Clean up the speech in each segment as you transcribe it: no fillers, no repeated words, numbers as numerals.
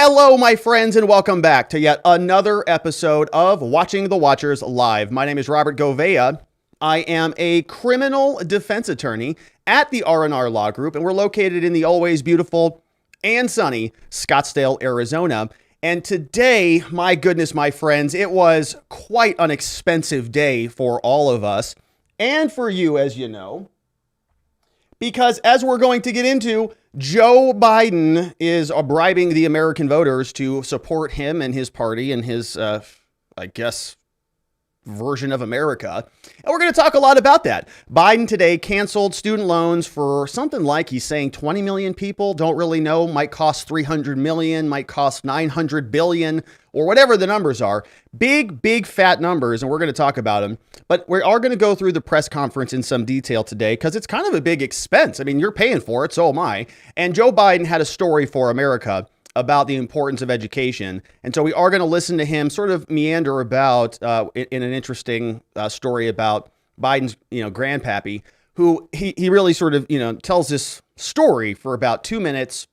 Hello, my friends, and welcome back to yet another episode of Watching the Watchers Live. My name is Robert Govea. I am a criminal defense attorney at the R&R Law Group, and we're located in the always beautiful and sunny Scottsdale, Arizona. And today, my goodness, my friends, it was quite an expensive day for all of us and for you, as you know, because as we're going to get into, Joe Biden is bribing the American voters to support him and his party and his, version of America. And we're going to talk a lot about that. Biden today canceled student loans for something like, he's saying 20 million people, don't really know, might cost 300 million, might cost 900 billion, or whatever the numbers are. Big, fat numbers, and we're going to talk about them. But we are going to go through the press conference in some detail today because it's kind of a big expense. I mean, you're paying for it, so am I. And Joe Biden had a story for America about the importance of education. And so we are going to listen to him sort of meander about in an interesting story about Biden's, grandpappy, who he really sort of, tells this story for about 2 minutes.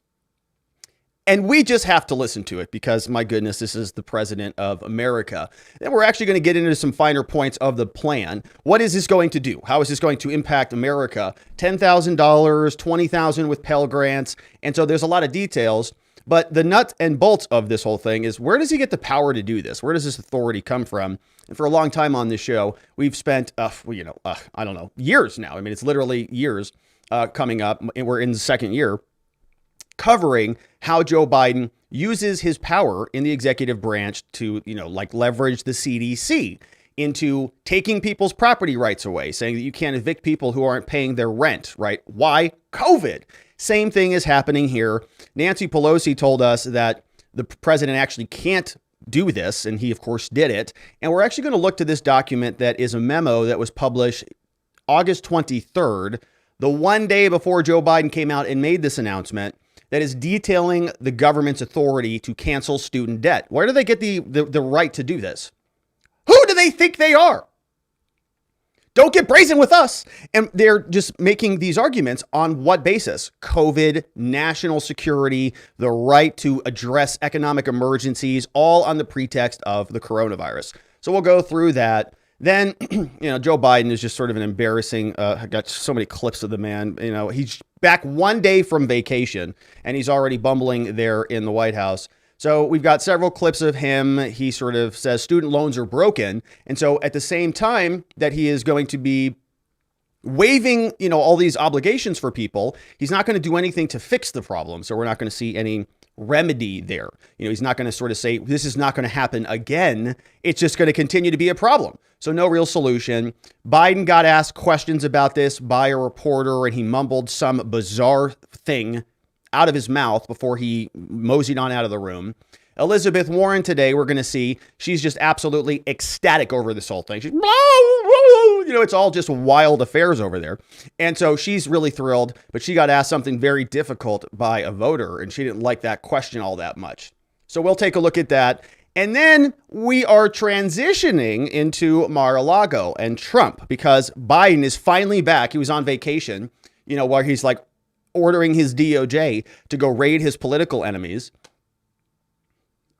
And we just have to listen to it because, my goodness, this is the president of America. Then we're actually going to get into some finer points of the plan. What is this going to do? How is this going to impact America? $10,000, $20,000 with Pell Grants. And so there's a lot of details. But the nuts and bolts of this whole thing is, where does he get the power to do this? Where does this authority come from? And for a long time on this show, we've spent, years now. I mean, it's literally years coming up, and we're in the second year, covering how Joe Biden uses his power in the executive branch to, leverage the CDC into taking people's property rights away, saying that you can't evict people who aren't paying their rent, right? Why? COVID. Same thing is happening here. Nancy Pelosi told us that the president actually can't do this, and he, of course, did it. And we're actually going to look to this document that is a memo that was published August 23rd, the one day before Joe Biden came out and made this announcement, that is detailing the government's authority to cancel student debt. Where do they get the right to do this? Who do they think they are? Don't get brazen with us. And they're just making these arguments on what basis? COVID, national security, the right to address economic emergencies, all on the pretext of the coronavirus. So we'll go through that. Then, Joe Biden is just sort of an embarrassing, I got so many clips of the man. He's back one day from vacation and he's already bumbling there in the White House. So we've got several clips of him. He sort of says student loans are broken. And so at the same time that he is going to be waiving, all these obligations for people, he's not going to do anything to fix the problem. So we're not going to see any remedy there. He's not going to sort of say, this is not going to happen again. It's just going to continue to be a problem. So no real solution. Biden got asked questions about this by a reporter and he mumbled some bizarre thing out of his mouth before he moseyed on out of the room. Elizabeth Warren today, we're going to see, she's just absolutely ecstatic over this whole thing. She's, it's all just wild affairs over there. And so she's really thrilled, but she got asked something very difficult by a voter, and she didn't like that question all that much. So we'll take a look at that. And then we are transitioning into Mar-a-Lago and Trump, because Biden is finally back. He was on vacation, while he's like ordering his DOJ to go raid his political enemies.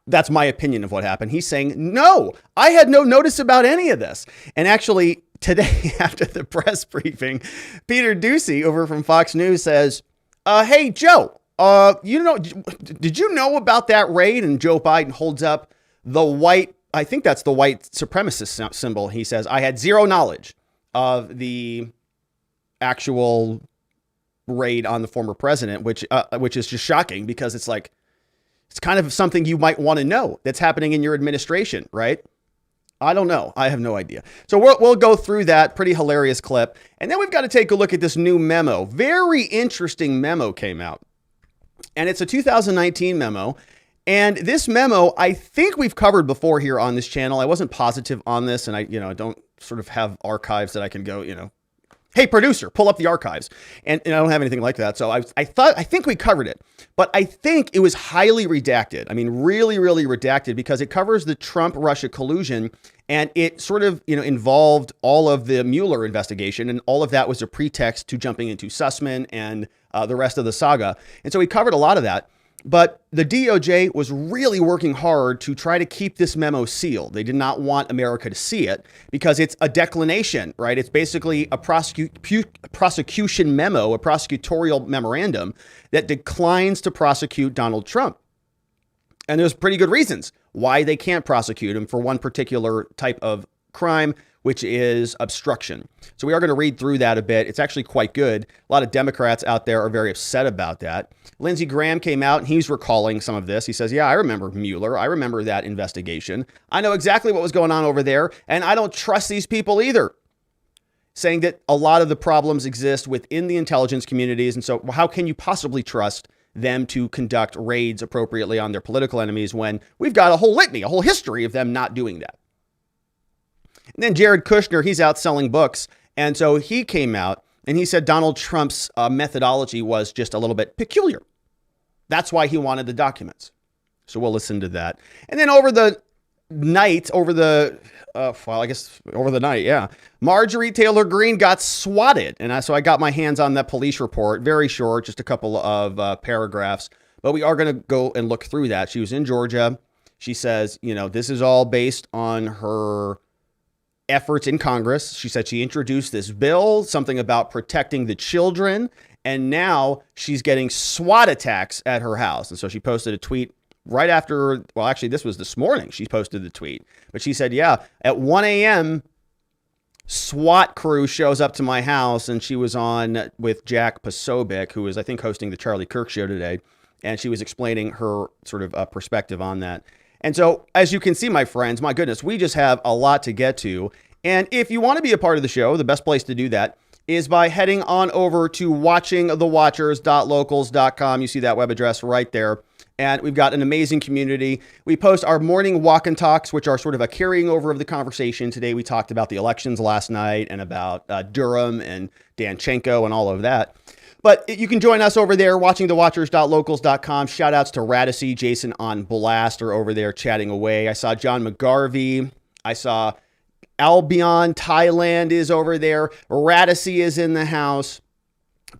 That's my opinion of what happened. He's saying, no, I had no notice about any of this. And actually today, after the press briefing, Peter Doocey over from Fox News says, hey, Joe, did you know about that raid? And Joe Biden holds up the white, I think that's the white supremacist symbol. He says, I had zero knowledge of the actual raid on the former president, which is just shocking because it's like, it's kind of something you might want to know that's happening in your administration, right? I don't know. I have no idea. So we'll go through that pretty hilarious clip. And then we've got to take a look at this new memo. Very interesting memo came out. And it's a 2019 memo. And this memo, I think we've covered before here on this channel. I wasn't positive on this, and I don't sort of have archives that I can go, hey, producer, pull up the archives. And I don't have anything like that. So I think we covered it, but I think it was highly redacted. I mean, really, really redacted, because it covers the Trump-Russia collusion, and it sort of, involved all of the Mueller investigation, and all of that was a pretext to jumping into Sussman and the rest of the saga. And so we covered a lot of that. But the DOJ was really working hard to try to keep this memo sealed. They did not want America to see it because it's a declination, right? It's basically a prosecution memo, a prosecutorial memorandum that declines to prosecute Donald Trump. And there's pretty good reasons why they can't prosecute him for one particular type of crime, which is obstruction. So we are going to read through that a bit. It's actually quite good. A lot of Democrats out there are very upset about that. Lindsey Graham came out and he's recalling some of this. He says, yeah, I remember Mueller. I remember that investigation. I know exactly what was going on over there, and I don't trust these people either. Saying that a lot of the problems exist within the intelligence communities. And so how can you possibly trust them to conduct raids appropriately on their political enemies when we've got a whole litany, a whole history of them not doing that? And then Jared Kushner, he's out selling books. And so he came out and he said Donald Trump's methodology was just a little bit peculiar. That's why he wanted the documents. So we'll listen to that. And then over the night, Marjorie Taylor Green got swatted. And so I got my hands on that police report. Very short, just a couple of paragraphs. But we are going to go and look through that. She was in Georgia. She says, this is all based on her efforts in Congress. She said she introduced this bill, something about protecting the children, and now she's getting SWAT attacks at her house. And so she posted a tweet right after, well, actually, this was this morning. She posted the tweet, but she said, yeah, at 1 a.m., SWAT crew shows up to my house, and she was on with Jack Posobiec, who is, I think, hosting the Charlie Kirk show today, and she was explaining her sort of perspective on that. And so, as you can see, my friends, my goodness, we just have a lot to get to. And if you want to be a part of the show, the best place to do that is by heading on over to watchingthewatchers.locals.com. You see that web address right there. And we've got an amazing community. We post our morning walk and talks, which are sort of a carrying over of the conversation. Today, we talked about the elections last night and about Durham and Danchenko and all of that. But you can join us over there, watchingthewatchers.locals.com. Shout outs to Radice, Jason on Blast are over there chatting away. I saw John McGarvey. I saw Albion, Thailand is over there. Radice is in the house.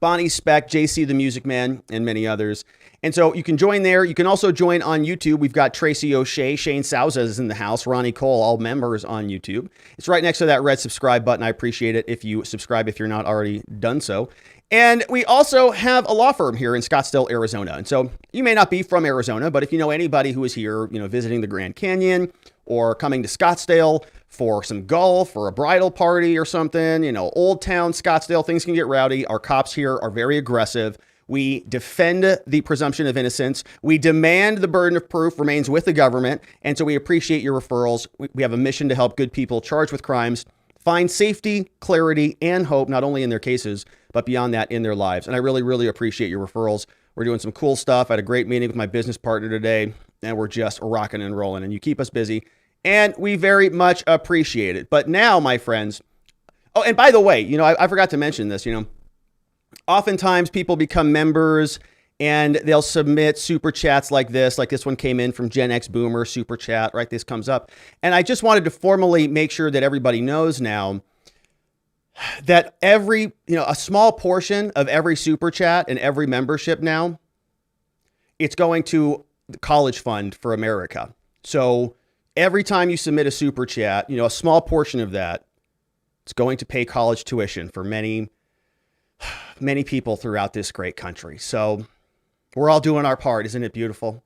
Bonnie Speck, JC the Music Man, and many others. And so you can join there. You can also join on YouTube. We've got Tracy O'Shea, Shane Souza is in the house, Ronnie Cole, all members on YouTube. It's right next to that red subscribe button. I appreciate it if you subscribe if you're not already done so. And we also have a law firm here in Scottsdale, Arizona. And so you may not be from Arizona, but if you know anybody who is here, visiting the Grand Canyon or coming to Scottsdale for some golf or a bridal party or something, Old Town Scottsdale, things can get rowdy. Our cops here are very aggressive. We defend the presumption of innocence. We demand the burden of proof remains with the government. And so we appreciate your referrals. We have a mission to help good people charged with crimes find safety, clarity, and hope, not only in their cases, but beyond that in their lives. And I really, really appreciate your referrals. We're doing some cool stuff. I had a great meeting with my business partner today, and we're just rocking and rolling. And you keep us busy, and we very much appreciate it. But now, my friends, oh, and by the way, I forgot to mention this, oftentimes people become members and they'll submit super chats like this one came in from Gen X Boomer super chat, right? This comes up. And I just wanted to formally make sure that everybody knows now that a small portion of every super chat and every membership now, it's going to the college fund for America. So every time you submit a super chat, a small portion of that, it's going to pay college tuition for many, many people throughout this great country. So we're all doing our part. Isn't it beautiful?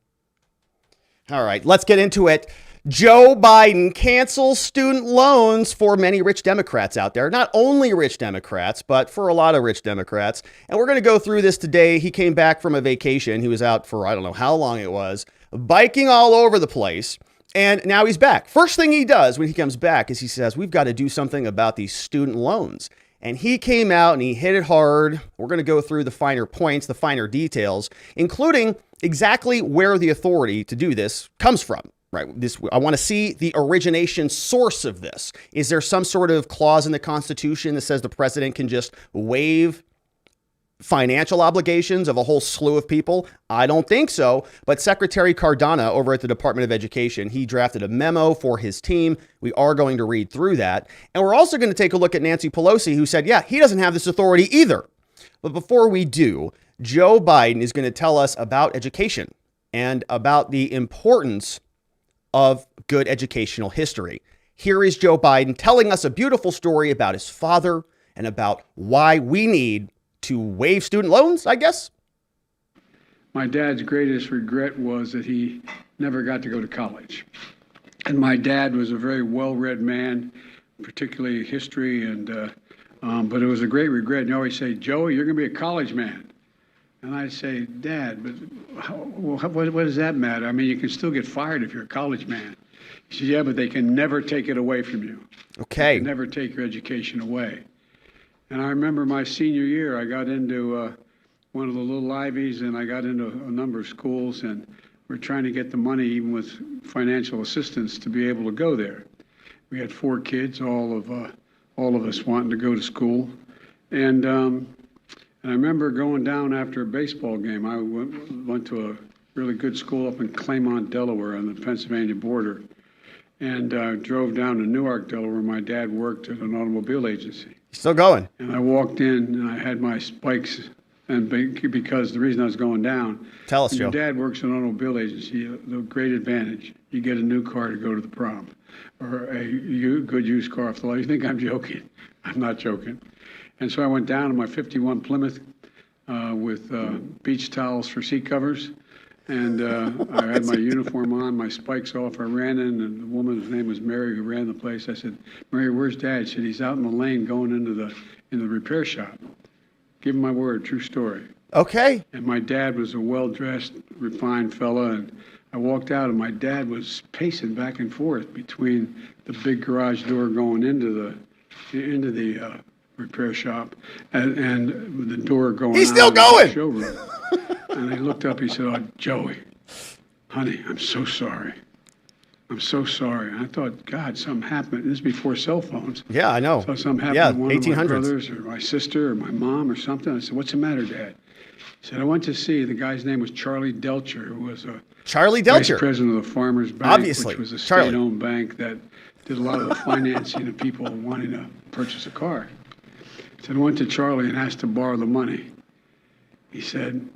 All right, let's get into it. Joe Biden cancels student loans for many rich Democrats out there. Not only rich Democrats, but for a lot of rich Democrats. And we're going to go through this today. He came back from a vacation. He was out for, I don't know how long it was, biking all over the place. And now he's back. First thing he does when he comes back is he says, we've got to do something about these student loans. And he came out and he hit it hard. We're going to go through the finer points, the finer details, including exactly where the authority to do this comes from, right? I want to see the origination source of this. Is there some sort of clause in the Constitution that says the president can just waive financial obligations of a whole slew of people? I don't think so. But Secretary Cordona over at the Department of Education, he drafted a memo for his team. We are going to read through that. And we're also going to take a look at Nancy Pelosi, who said, yeah, he doesn't have this authority either. But before we do, Joe Biden is going to tell us about education and about the importance of good educational history. Here is Joe Biden telling us a beautiful story about his father and about why we need to waive student loans, I guess. My dad's greatest regret was that he never got to go to college. And my dad was a very well-read man, particularly history, but it was a great regret. And you always say, Joey, you're going to be a college man. And I say, Dad, but what does that matter? I mean, you can still get fired if you're a college man. He said, yeah, but they can never take it away from you. Okay. They can never take your education away. And I remember my senior year, I got into one of the little Ivies, and I got into a number of schools, and we're trying to get the money, even with financial assistance, to be able to go there. We had 4 kids, all of us wanting to go to school, and I remember going down after a baseball game. I went to a really good school up in Claymont, Delaware, on the Pennsylvania border, and drove down to Newark, Delaware, where my dad worked at an automobile agency. Still going. And I walked in, and I had my spikes. And because the reason I was going down, tell us, Joe. Your dad works in an automobile agency. The great advantage, you get a new car to go to the prom, or a good used car off the lot. You think I'm joking? I'm not joking. And so I went down to my '51 Plymouth with beach towels for seat covers, and I had my uniform on, my spikes off. I ran in, and the woman, whose name was Mary, who ran the place. I said, "Mary, where's Dad?" She said, "He's out in the lane going into the repair shop." Give him my word, true story. Okay. And my dad was a well-dressed, refined fella, and I walked out, and my dad was pacing back and forth between the big garage door going into the repair shop and the door going He's out still going. the showroom. And he looked up, he said, "Oh, Joey, honey, I'm so sorry. I'm so sorry." And I thought, God, something happened. This is before cell phones. Yeah, I know. So something happened Yeah, to one of my 1800s. brothers or my sister or my mom or something. I said, "What's the matter, Dad?" He said, "I went to see," the guy's name was Charlie Delcher, who was a Charlie vice Delcher. president of the Farmers Bank, Obviously, which was a Charlie. state-owned bank that did a lot of the financing of people wanting to purchase a car. He said, "I went to Charlie and asked to borrow the money." He said,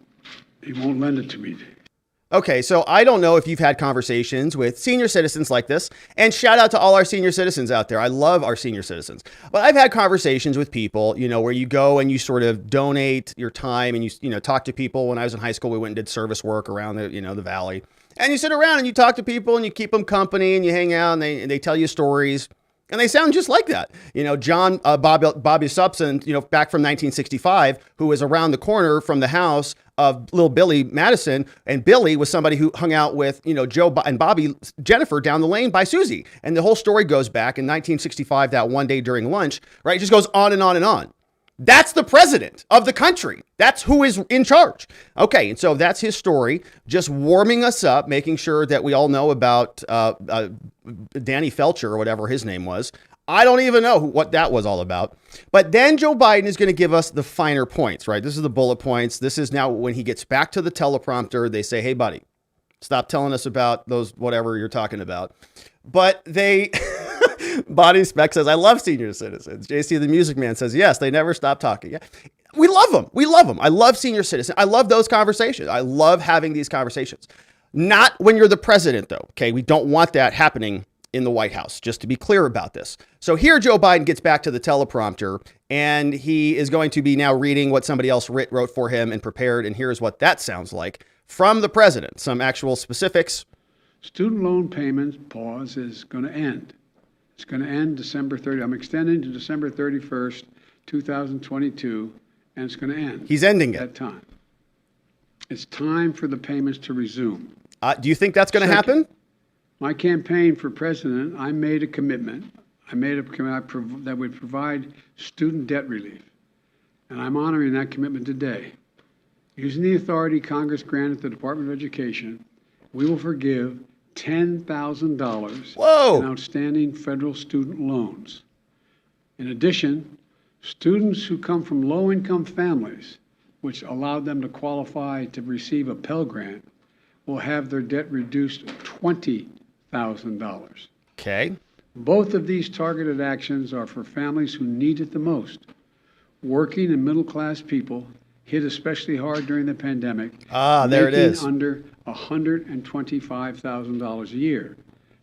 "He won't lend it to me." Okay, so I don't know if you've had conversations with senior citizens like this, and shout out to all our senior citizens out there. I love our senior citizens. But I've had conversations with people, where you go and you sort of donate your time and you talk to people. When I was in high school, we went and did service work around the valley. And you sit around and you talk to people and you keep them company and you hang out and they tell you stories. And they sound just like that. John Bobby Subson, back from 1965, who was around the corner from the house of little Billy Madison. And Billy was somebody who hung out with, Joe and Bobby Jennifer down the lane by Susie. And the whole story goes back in 1965, that one day during lunch, right? It just goes on and on and on. That's the president of the country. That's who is in charge. Okay, and so that's his story, just warming us up, making sure that we all know about Danny Felcher or whatever his name was. I don't even know what that was all about. But then Joe Biden is going to give us the finer points, right? This is the bullet points. This is now when he gets back to the teleprompter, they say, "Hey, buddy, stop telling us about those whatever you're talking about." But they... Body Spec says, "I love senior citizens." JC the Music Man says, "Yes, they never stop talking." Yeah. We love them. We love them. I love senior citizens. I love those conversations. I love having these conversations. Not when you're the president, though. Okay. We don't want that happening in the White House, just to be clear about this. So here Joe Biden gets back to the teleprompter and he is going to be now reading what somebody else wrote for him and prepared. And here's what that sounds like from the president. Some actual specifics. Student loan payments pause is going to end. It's going to end December 30. I'm extending to December 31st, 2022, and it's going to end. He's ending it. That time. It's time for the payments to resume. Do you think that's going to happen? My campaign for president, I made a commitment. That would provide student debt relief. And I'm honoring that commitment today. Using the authority Congress granted the Department of Education, we will forgive $10,000 in outstanding federal student loans. In addition, students who come from low-income families, which allowed them to qualify to receive a Pell Grant, will have their debt reduced $20,000. Okay. Both of these targeted actions are for families who need it the most. Working and middle-class people hit especially hard during the pandemic. There it is. Under $125,000 a year.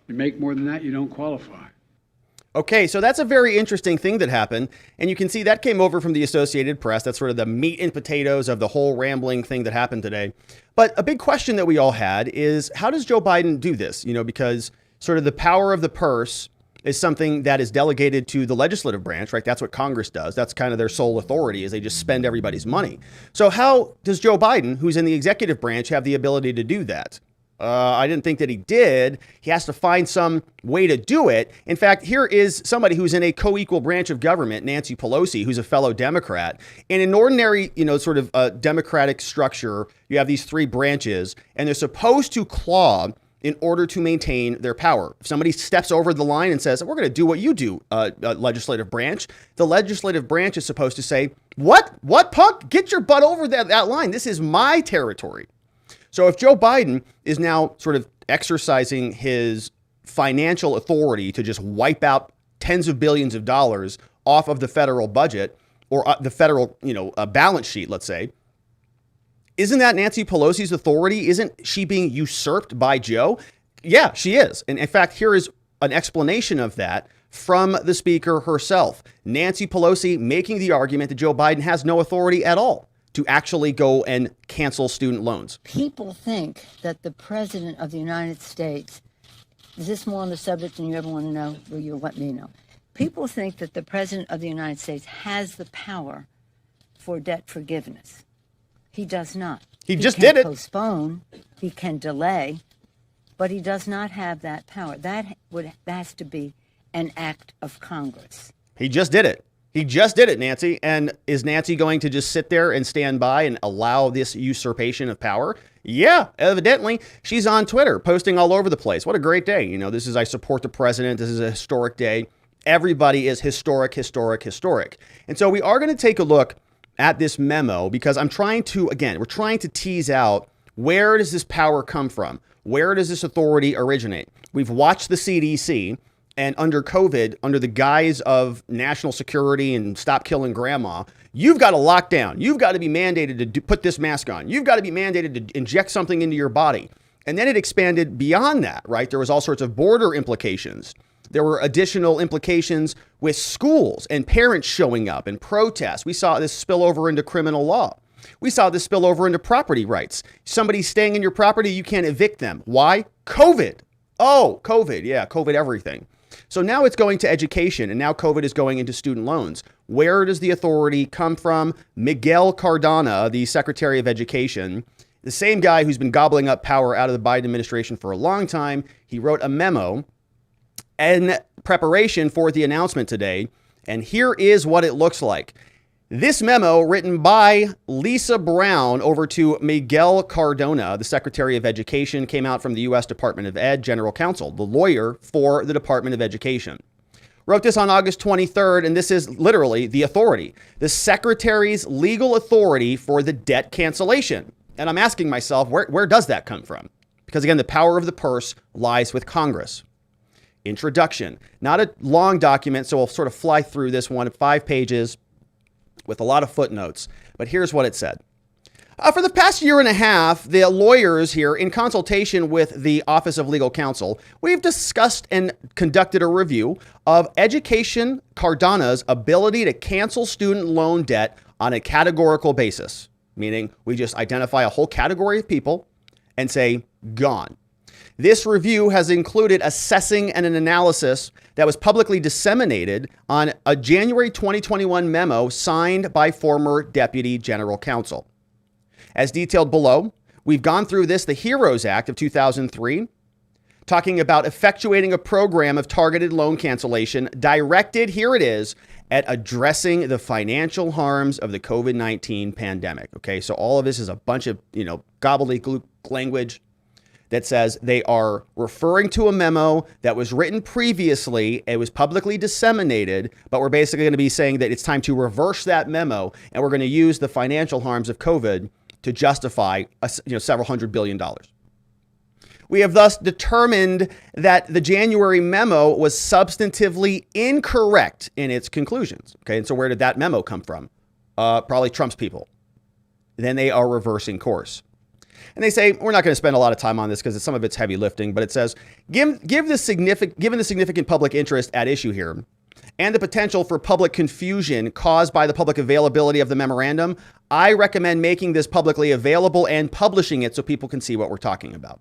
You make more than that, you don't qualify. Okay, so that's a very interesting thing that happened. And you can see that came over from the Associated Press. That's sort of the meat and potatoes of the whole rambling thing that happened today. But a big question that we all had is, how does Joe Biden do this? You know, because sort of the power of the purse is something that is delegated to the legislative branch, right? That's what Congress does. That's kind of their sole authority, is they just spend everybody's money. So how does Joe Biden, who's in the executive branch, have the ability to do that? I didn't think that he did. He has to find some way to do it. In fact, here is somebody who's in a co-equal branch of government, Nancy Pelosi, who's a fellow Democrat. In an ordinary, sort of democratic structure, you have these three branches, and they're supposed to claw in order to maintain their power. If somebody steps over the line and says, we're going to do what you do, legislative branch, the legislative branch is supposed to say, what, punk? Get your butt over that line. This is my territory. So if Joe Biden is now sort of exercising his financial authority to just wipe out tens of billions of dollars off of the federal budget or the federal, balance sheet, let's say, isn't that Nancy Pelosi's authority? Isn't she being usurped by Joe? Yeah, she is. And in fact, here is an explanation of that from the speaker herself. Nancy Pelosi making the argument that Joe Biden has no authority at all to actually go and cancel student loans. People think that the President of the United States, is this more on the subject than you ever want to know? Will you let me know? People think that the President of the United States has the power for debt forgiveness. He does not. He just did it. He can postpone, he can delay, but he does not have that power. That has to be an act of Congress. He just did it. He just did it, Nancy. And is Nancy going to just sit there and stand by and allow this usurpation of power? Yeah, evidently. She's on Twitter posting all over the place. What a great day. This is, I support the president. This is a historic day. Everybody is historic, historic, historic. And so we are going to take a look at this memo because we're trying to tease out, where does this power come from? Where does this authority originate? We've watched the CDC. And under COVID, under the guise of national security and stop killing grandma, you've got to lock down. You've got to be mandated to put this mask on. You've got to be mandated to inject something into your body. And then it expanded beyond that, right? There was all sorts of border implications. There were additional implications with schools and parents showing up and protests. We saw this spill over into criminal law. We saw this spill over into property rights. Somebody's staying in your property, you can't evict them. Why? COVID. Oh, COVID. Yeah, COVID everything. So now it's going to education, and now COVID is going into student loans. Where does the authority come from? Miguel Cordona, the Secretary of Education, the same guy who's been gobbling up power out of the Biden administration for a long time, he wrote a memo in preparation for the announcement today, and here is what it looks like. This memo, written by Lisa Brown over to Miguel Cardona, the Secretary of Education, came out from the U.S. Department of Ed General Counsel, the lawyer for the Department of Education. Wrote this on August 23rd, and this is literally the authority, the Secretary's legal authority for the debt cancellation. And I'm asking myself, where does that come from? Because again, the power of the purse lies with Congress. Introduction, not a long document, so we'll sort of fly through this one, 5 pages, with a lot of footnotes. But here's what it said. For the past year and a half, the lawyers here, in consultation with the Office of Legal Counsel, we've discussed and conducted a review of Education Cardona's ability to cancel student loan debt on a categorical basis, meaning we just identify a whole category of people and say, gone. This review has included assessing and an analysis that was publicly disseminated on a January 2021 memo signed by former Deputy General Counsel. As detailed below, we've gone through the HEROES Act of 2003, talking about effectuating a program of targeted loan cancellation directed, here it is, at addressing the financial harms of the COVID-19 pandemic. Okay, so all of this is a bunch of, gobbledygook language that says they are referring to a memo that was written previously. It was publicly disseminated, but we're basically going to be saying that it's time to reverse that memo, and we're going to use the financial harms of COVID to justify several $100 billion. We have thus determined that the January memo was substantively incorrect in its conclusions. Okay, and so where did that memo come from? Probably Trump's people. Then they are reversing course. And they say, we're not going to spend a lot of time on this because some of it's heavy lifting, but it says, given the significant public interest at issue here and the potential for public confusion caused by the public availability of the memorandum, I recommend making this publicly available and publishing it so people can see what we're talking about.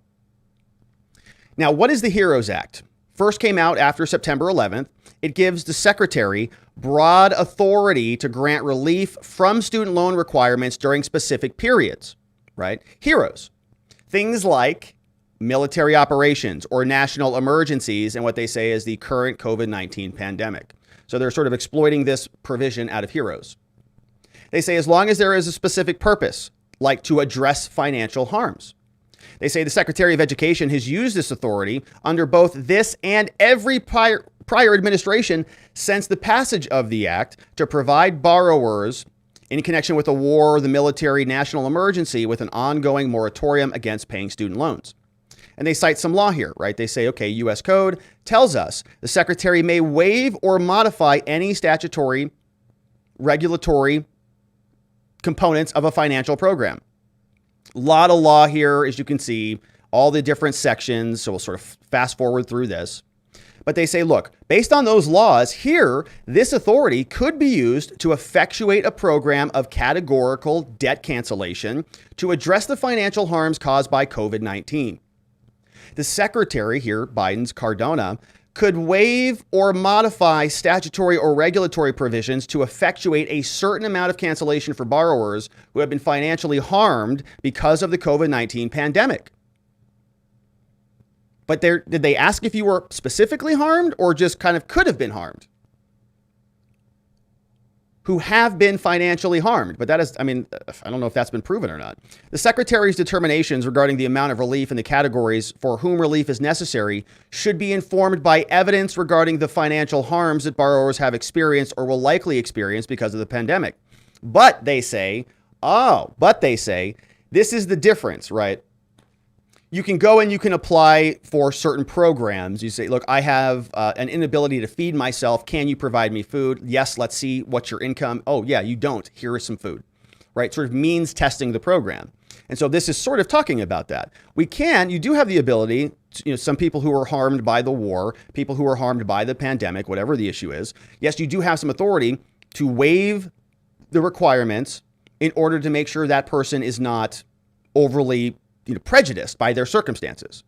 Now, what is the HEROES Act? First came out after September 11th. It gives the secretary broad authority to grant relief from student loan requirements during specific periods, right? HEROES, things like military operations or national emergencies and what they say is the current COVID-19 pandemic. So they're sort of exploiting this provision out of HEROES. They say as long as there is a specific purpose, like to address financial harms. They say the Secretary of Education has used this authority under both this and every prior administration since the passage of the act to provide borrowers in connection with a war, the military, national emergency with an ongoing moratorium against paying student loans. And they cite some law here, right? They say, okay, U.S. Code tells us the Secretary may waive or modify any statutory, regulatory components of a financial program. A lot of law here, as you can see, all the different sections. So we'll sort of fast forward through this. But they say, look, based on those laws here, this authority could be used to effectuate a program of categorical debt cancellation to address the financial harms caused by COVID-19. The secretary here, Biden's Cordona, could waive or modify statutory or regulatory provisions to effectuate a certain amount of cancellation for borrowers who have been financially harmed because of the COVID-19 pandemic. But did they ask if you were specifically harmed or just kind of could have been harmed? Who have been financially harmed. But that is, I mean, I don't know if that's been proven or not. The Secretary's determinations regarding the amount of relief and the categories for whom relief is necessary should be informed by evidence regarding the financial harms that borrowers have experienced or will likely experience because of the pandemic. But they say, this is the difference, right? You can go and you can apply for certain programs. You say, look, I have an inability to feed myself. Can you provide me food? Yes, let's see what's your income. Oh, yeah, you don't. Here is some food, right? Sort of means testing the program. And so this is sort of talking about that. You do have the ability, some people who are harmed by the war, people who are harmed by the pandemic, whatever the issue is. Yes, you do have some authority to waive the requirements in order to make sure that person is not overly prejudiced by their circumstances.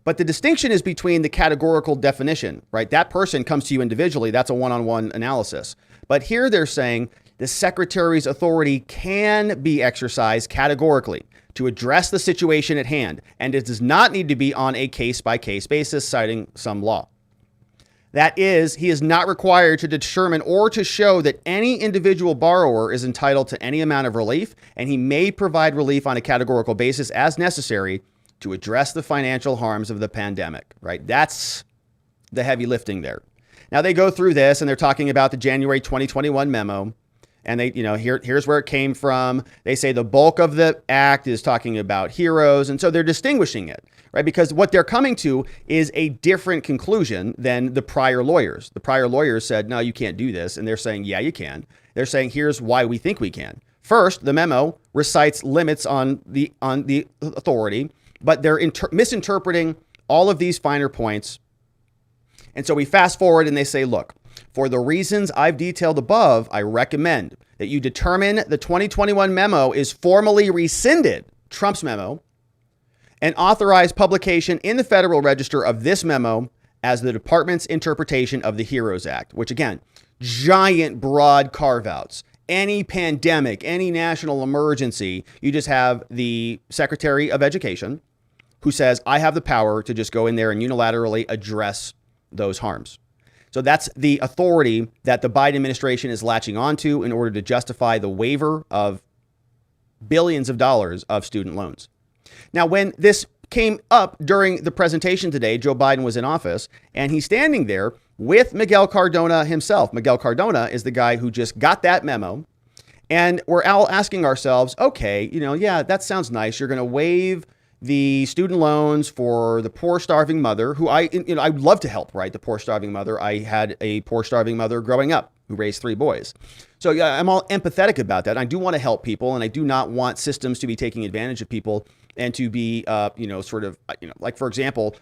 But the distinction is between the categorical definition, right? That person comes to you individually. That's a one-on-one analysis. But here they're saying the secretary's authority can be exercised categorically to address the situation at hand, and it does not need to be on a case-by-case basis, citing some law. That is, he is not required to determine or to show that any individual borrower is entitled to any amount of relief, and he may provide relief on a categorical basis as necessary to address the financial harms of the pandemic, right? That's the heavy lifting there. Now they go through this and they're talking about the January 2021 memo. And they, here's where it came from. They say the bulk of the act is talking about HEROES. And so they're distinguishing it, right? Because what they're coming to is a different conclusion than the prior lawyers. The prior lawyers said, no, you can't do this. And they're saying, yeah, you can. They're saying, here's why we think we can. First, the memo recites limits on the authority, but they're misinterpreting all of these finer points. And so we fast forward and they say, look, for the reasons I've detailed above, I recommend that you determine the 2021 memo is formally rescinded, Trump's memo, and authorize publication in the Federal Register of this memo as the department's interpretation of the HEROES Act, which again, giant broad carve-outs. Any pandemic, any national emergency, you just have the Secretary of Education who says, I have the power to just go in there and unilaterally address those harms. So that's the authority that the Biden administration is latching onto in order to justify the waiver of billions of dollars of student loans. Now, when this came up during the presentation today, Joe Biden was in office and he's standing there with Miguel Cordona himself. Miguel Cordona is the guy who just got that memo. And we're all asking ourselves, okay, yeah, that sounds nice. You're going to waive the student loans for the poor starving mother who I'd love to help, right? The poor starving mother. I had a poor starving mother growing up who raised 3 boys. So yeah, I'm all empathetic about that. I do want to help people and I do not want systems to be taking advantage of people and to be, sort of, like, for example,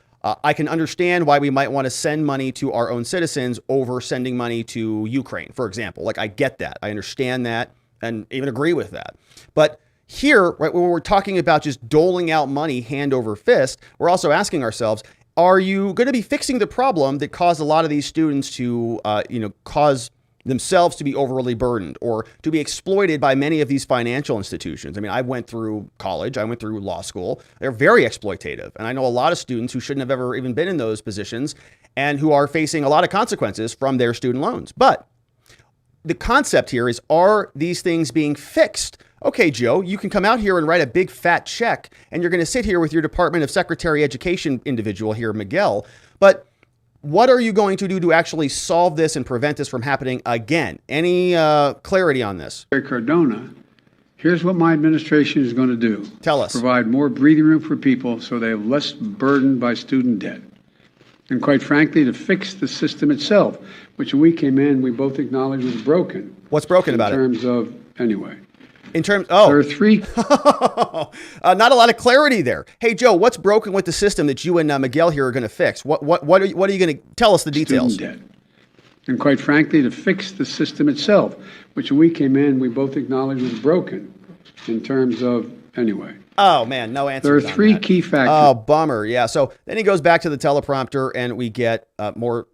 I can understand why we might want to send money to our own citizens over sending money to Ukraine, for example. Like, I get that. I understand that and even agree with that. But here, right, when we're talking about just doling out money hand over fist, we're also asking ourselves, are you going to be fixing the problem that caused a lot of these students to, cause themselves to be overly burdened or to be exploited by many of these financial institutions? I mean, I went through college, I went through law school. They're very exploitative. And I know a lot of students who shouldn't have ever even been in those positions and who are facing a lot of consequences from their student loans. But the concept here is, are these things being fixed? Okay, Joe, you can come out here and write a big fat check, and you're going to sit here with your Department of Secretary Education individual here, Miguel. But what are you going to do to actually solve this and prevent this from happening again? Any clarity on this? Cordona, here's what my administration is going to do. Tell us. Provide more breathing room for people so they have less burdened by student debt. And quite frankly, to fix the system itself, which when we came in, we both acknowledged was broken. What's broken about it? In terms of, anyway. In terms, There are three. not a lot of clarity there. Hey, Joe, what's broken with the system that you and Miguel here are going to fix? What are you going to tell us the details? Student debt. And quite frankly, to fix the system itself, which when we came in, we both acknowledged was broken in terms of, anyway. Oh, man, no answer. There are three key factors. Oh, bummer. Yeah. So then he goes back to the teleprompter and we get more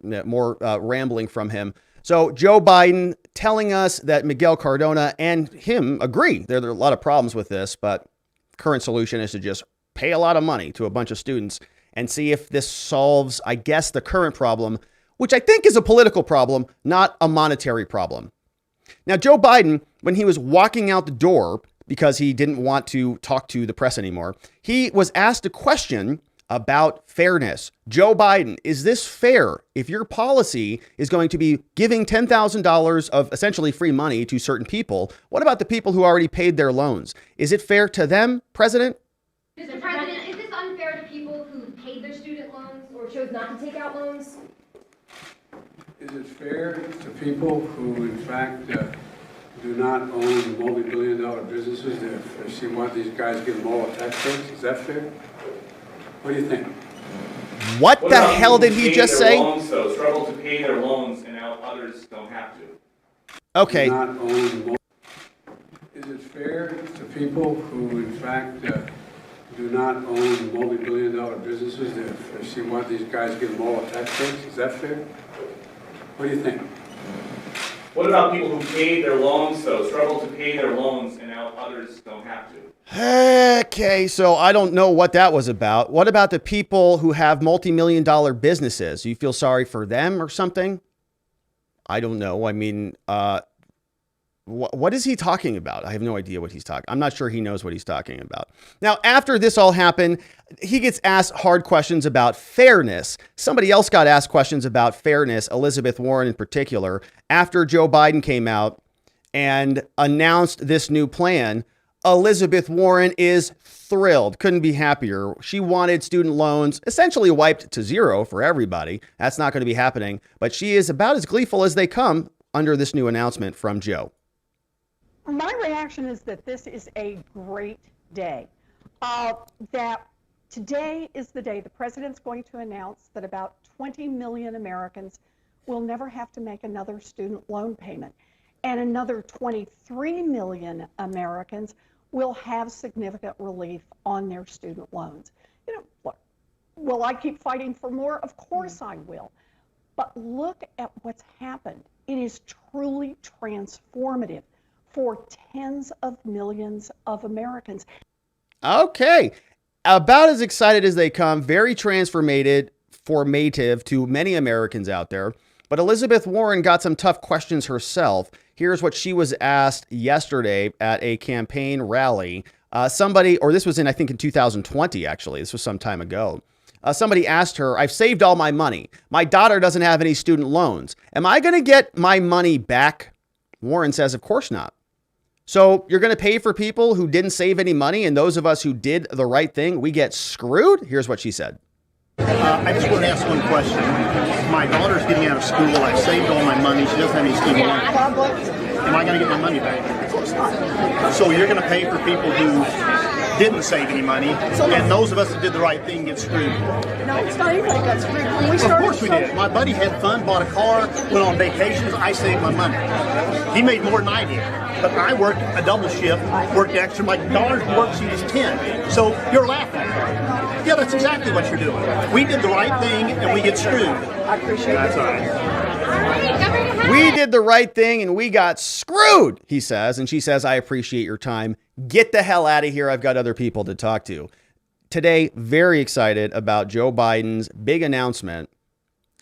rambling from him. So Joe Biden telling us that Miguel Cardona and him agree. There are a lot of problems with this, but current solution is to just pay a lot of money to a bunch of students and see if this solves, I guess, the current problem, which I think is a political problem, not a monetary problem. Now, Joe Biden, when he was walking out the door because he didn't want to talk to the press anymore, he was asked a question about fairness. Joe Biden, is this fair if your policy is going to be giving $10,000 of essentially free money to certain people? What about the people who already paid their loans? Is it fair to them, President? Mr. President, is this unfair to people who paid their student loans or chose not to take out loans? Is it fair to people who, in fact, do not own multi-billion-dollar businesses if they see why these guys give them all a tax breaks? Is that fair? What do you think? What the hell did he just say? Loans, though, struggle to pay their loans, and now others don't have to. Okay. Is it fair to people who, in fact, do not own multi-billion-dollar businesses if they see why these guys give them all a tax breaks? Is that fair? What do you think? What about people who paid their loans, though, struggle to pay their loans, and now others don't have to? Okay, so I don't know what that was about. What about the people who have multi-million-dollar businesses? You feel sorry for them or something? I don't know. I mean, what is he talking about? I have no idea what he's talking. I'm not sure he knows what he's talking about. Now, after this all happened, he gets asked hard questions about fairness. Somebody else got asked questions about fairness, Elizabeth Warren in particular, after Joe Biden came out and announced this new plan. Elizabeth Warren is thrilled, couldn't be happier. She wanted student loans essentially wiped to zero for everybody. That's not going to be happening, but she is about as gleeful as they come under this new announcement from Joe. My reaction is that this is a great day. That today is the day the president's going to announce that about 20 million Americans will never have to make another student loan payment. And another 23 million Americans will have significant relief on their student loans. You know, look, will I keep fighting for more? Of course I will. But look at what's happened. It is truly transformative for tens of millions of Americans. Okay. About as excited as they come, very formative to many Americans out there. But Elizabeth Warren got some tough questions herself. Here's what she was asked yesterday at a campaign rally. This was I think in 2020, actually. This was some time ago. Somebody asked her, I've saved all my money. My daughter doesn't have any student loans. Am I going to get my money back? Warren says, of course not. So you're going to pay for people who didn't save any money, and those of us who did the right thing, we get screwed? Here's what she said. I just want to ask one question. My daughter's getting out of school. I've saved all my money. She doesn't have any student loans. Am I going to get my money back? Of course not. So you're going to pay for people who didn't save any money, and those of us that did the right thing get screwed. No, it's not anybody got screwed. When we Of started, course we did. My buddy had fun, bought a car, went on vacations. I saved my money. He made more than I did. But I worked a double shift, worked extra. My daughter's worksheet is 10. So you're laughing. Yeah, that's exactly what you're doing. We did the right thing, and we get screwed. I appreciate it. That's all right. We did the right thing and we got screwed, he says. And she says, I appreciate your time. Get the hell out of here. I've got other people to talk to. Today, very excited about Joe Biden's big announcement.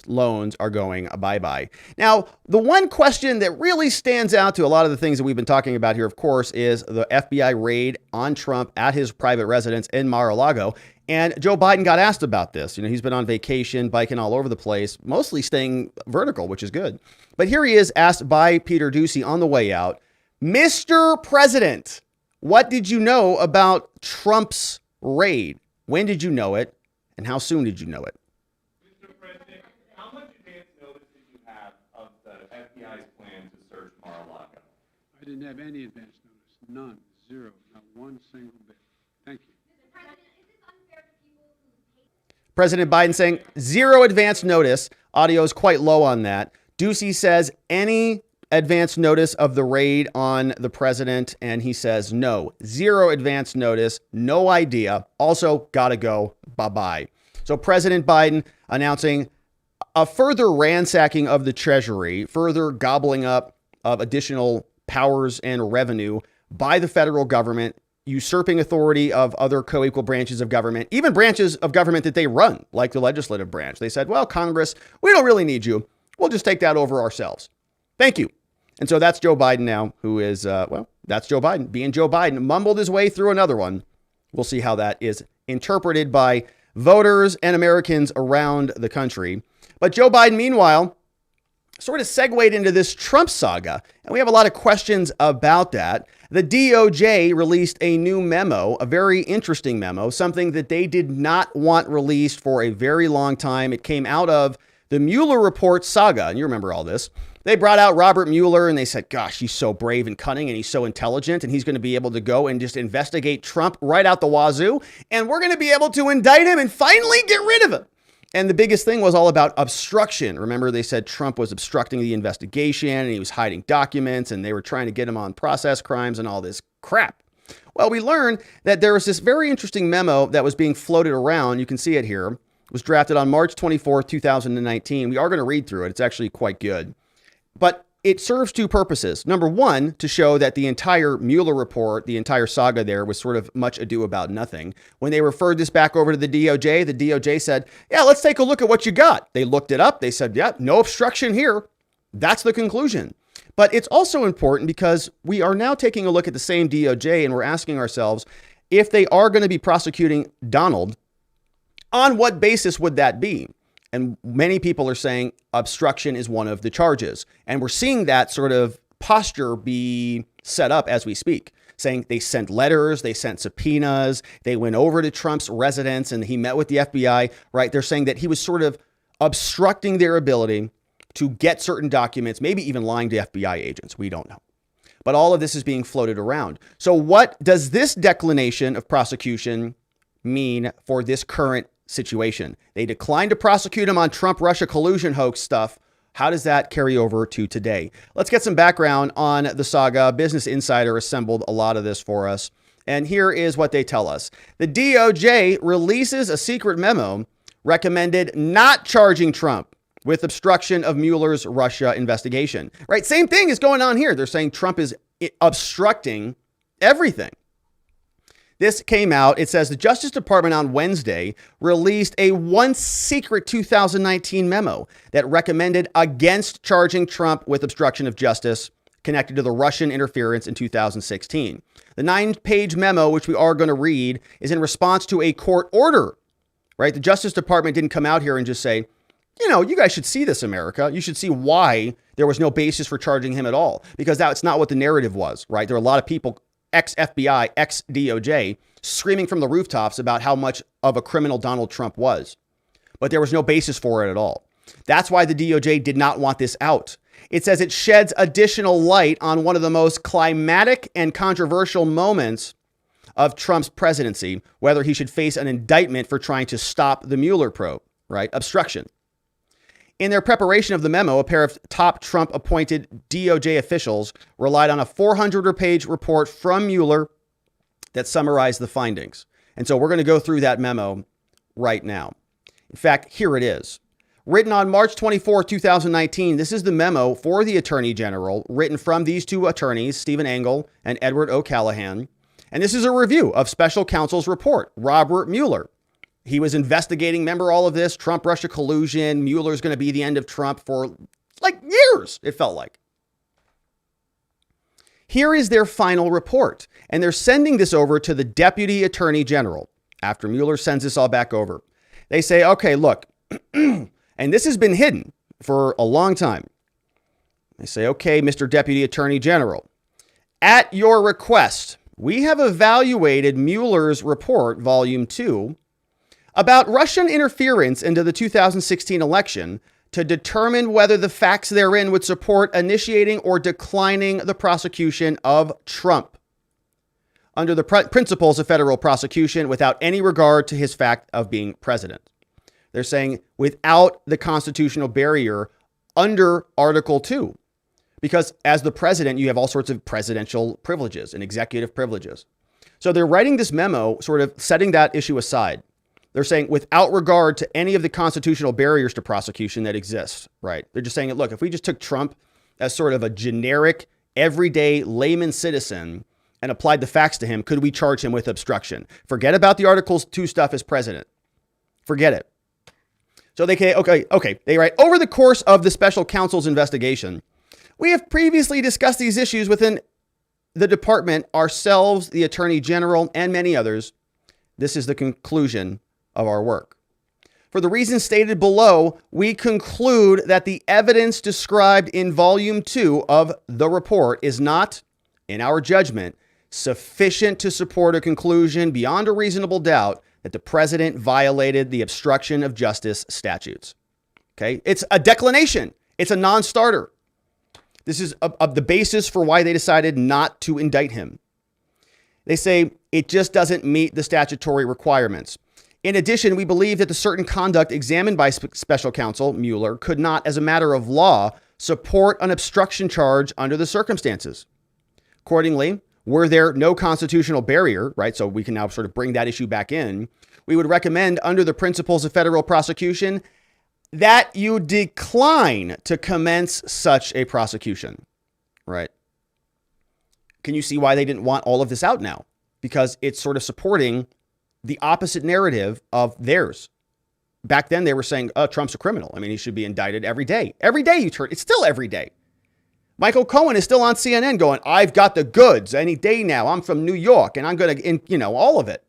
Loans are going bye-bye. Now, the one question that really stands out to a lot of the things that we've been talking about here, of course, is the FBI raid on Trump at his private residence in Mar-a-Lago. And Joe Biden got asked about this. You know, he's been on vacation, biking all over the place, mostly staying vertical, which is good. But here he is asked by Peter Doocey on the way out, Mr. President, what did you know about Trump's raid? When did you know it? And how soon did you know it? Mr. President, how much advance notice did you have of the FBI's plan to search Mar-a-Lago? I didn't have any advance notice, none, zero, not one single bit. Thank you. President Biden saying zero advance notice. Audio is quite low on that. Doocey says any advance notice of the raid on the president, and he says no. Zero advance notice, no idea. Also, gotta go. Bye-bye. So President Biden announcing a further ransacking of the Treasury, further gobbling up of additional powers and revenue by the federal government, usurping authority of other co-equal branches of government, even branches of government that they run, like the legislative branch. They said, well, Congress, we don't really need you. We'll just take that over ourselves. Thank you. And so that's Joe Biden now, who is, that's Joe Biden. Being Joe Biden, mumbled his way through another one. We'll see how that is interpreted by voters and Americans around the country. But Joe Biden, meanwhile, sort of segued into this Trump saga, and we have a lot of questions about that. The DOJ released a new memo, a very interesting memo, something that they did not want released for a very long time. It came out of the Mueller report saga, and you remember all this. They brought out Robert Mueller, and they said, gosh, he's so brave and cunning, and he's so intelligent, and he's going to be able to go and just investigate Trump right out the wazoo, and we're going to be able to indict him and finally get rid of him. And the biggest thing was all about obstruction. Remember, they said Trump was obstructing the investigation and he was hiding documents and they were trying to get him on process crimes and all this crap. Well, we learned that there was this very interesting memo that was being floated around. You can see it here. It was drafted on March 24th, 2019. We are going to read through it. It's actually quite good. But it serves two purposes. Number one, to show that the entire Mueller report, the entire saga there was sort of much ado about nothing. When they referred this back over to the DOJ said, yeah, let's take a look at what you got. They looked it up. They said, yeah, no obstruction here. That's the conclusion. But it's also important because we are now taking a look at the same DOJ and we're asking ourselves, if they are going to be prosecuting Donald, on what basis would that be? And many people are saying obstruction is one of the charges. And we're seeing that sort of posture be set up as we speak, saying they sent letters, they sent subpoenas, they went over to Trump's residence and he met with the FBI, right? They're saying that he was sort of obstructing their ability to get certain documents, maybe even lying to FBI agents. We don't know. But all of this is being floated around. So what does this declination of prosecution mean for this current situation? They declined to prosecute him on Trump-Russia collusion hoax stuff. How does that carry over to today? Let's get some background on the saga. Business Insider assembled a lot of this for us. And here is what they tell us. The DOJ releases a secret memo recommended not charging Trump with obstruction of Mueller's Russia investigation. Right? Same thing is going on here. They're saying Trump is obstructing everything. This came out. It says the Justice Department on Wednesday released a once secret 2019 memo that recommended against charging Trump with obstruction of justice connected to the Russian interference in 2016. The 9-page memo, which we are going to read, is in response to a court order, right? The Justice Department didn't come out here and just say, you know, you guys should see this, America. You should see why there was no basis for charging him at all, because that's not what the narrative was, right? There are a lot of people, ex-FBI, ex-DOJ, screaming from the rooftops about how much of a criminal Donald Trump was. But there was no basis for it at all. That's why the DOJ did not want this out. It says it sheds additional light on one of the most climatic and controversial moments of Trump's presidency, whether he should face an indictment for trying to stop the Mueller probe, right? Obstruction. In their preparation of the memo, a pair of top Trump-appointed DOJ officials relied on a 400-page report from Mueller that summarized the findings. And so we're going to go through that memo right now. In fact, here it is. Written on March 24, 2019, this is the memo for the Attorney General, written from these two attorneys, Stephen Engel and Edward O'Callaghan. And this is a review of special counsel's report, Robert Mueller. He was investigating, remember all of this, Trump-Russia collusion, Mueller's going to be the end of Trump for like years, it felt like. Here is their final report, and they're sending this over to the Deputy Attorney General after Mueller sends this all back over. They say, okay, look, and this has been hidden for a long time. They say, okay, Mr. Deputy Attorney General, at your request, we have evaluated Mueller's report, Volume 2, about Russian interference into the 2016 election to determine whether the facts therein would support initiating or declining the prosecution of Trump under the principles of federal prosecution without any regard to his fact of being president. They're saying without the constitutional barrier under Article 2, because as the president, you have all sorts of presidential privileges and executive privileges. So they're writing this memo, sort of setting that issue aside. They're saying without regard to any of the constitutional barriers to prosecution that exist, right? They're just saying, look, if we just took Trump as sort of a generic, everyday layman citizen and applied the facts to him, could we charge him with obstruction? Forget about the Articles 2 stuff as president. Forget it. So they can, okay. They write, over the course of the special counsel's investigation, we have previously discussed these issues within the department, ourselves, the Attorney General, and many others. This is the conclusion of our work. For the reasons stated below, we conclude that the evidence described in Volume 2 of the report is not, in our judgment, sufficient to support a conclusion beyond a reasonable doubt that the president violated the obstruction of justice statutes. Okay, it's a declination. It's a non-starter. This is the basis for why they decided not to indict him. They say it just doesn't meet the statutory requirements. In addition, we believe that the certain conduct examined by special counsel Mueller could not, as a matter of law, support an obstruction charge under the circumstances. Accordingly, were there no constitutional barrier, right? So we can now sort of bring that issue back in. We would recommend under the principles of federal prosecution that you decline to commence such a prosecution, right? Can you see why they didn't want all of this out now? Because it's sort of supporting the opposite narrative of theirs. Back then they were saying, oh, Trump's a criminal. I mean, he should be indicted every day. Every day you turn, it's still every day. Michael Cohen is still on CNN going, I've got the goods any day now. I'm from New York and I'm going to, all of it.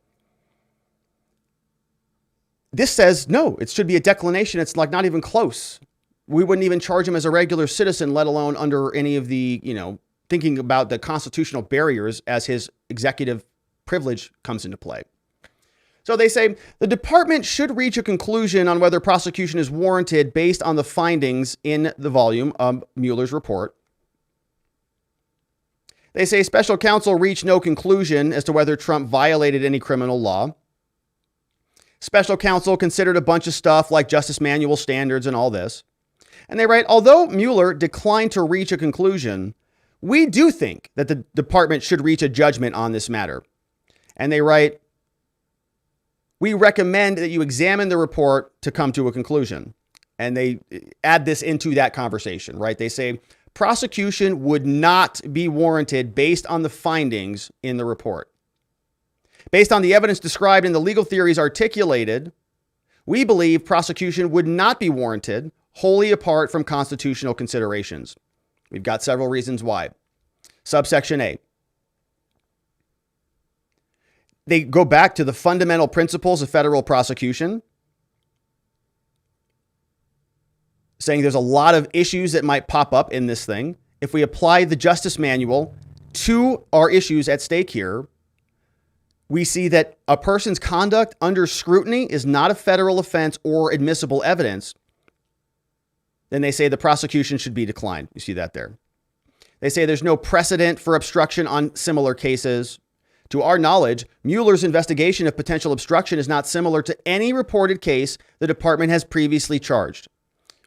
This says, no, it should be a declination. It's like not even close. We wouldn't even charge him as a regular citizen, let alone under any of the, thinking about the constitutional barriers as his executive privilege comes into play. So they say the department should reach a conclusion on whether prosecution is warranted based on the findings in the volume of Mueller's report. They say special counsel reached no conclusion as to whether Trump violated any criminal law. Special counsel considered a bunch of stuff like justice manual standards and all this. And they write, although Mueller declined to reach a conclusion, we do think that the department should reach a judgment on this matter. And they write, we recommend that you examine the report to come to a conclusion. And they add this into that conversation, right? They say prosecution would not be warranted based on the findings in the report. Based on the evidence described in the legal theories articulated, we believe prosecution would not be warranted wholly apart from constitutional considerations. We've got several reasons why. Subsection A. They go back to the fundamental principles of federal prosecution, saying there's a lot of issues that might pop up in this thing. If we apply the justice manual to our issues at stake here, we see that a person's conduct under scrutiny is not a federal offense or admissible evidence. Then they say the prosecution should be declined. You see that there. They say there's no precedent for obstruction on similar cases. To our knowledge, Mueller's investigation of potential obstruction is not similar to any reported case the department has previously charged.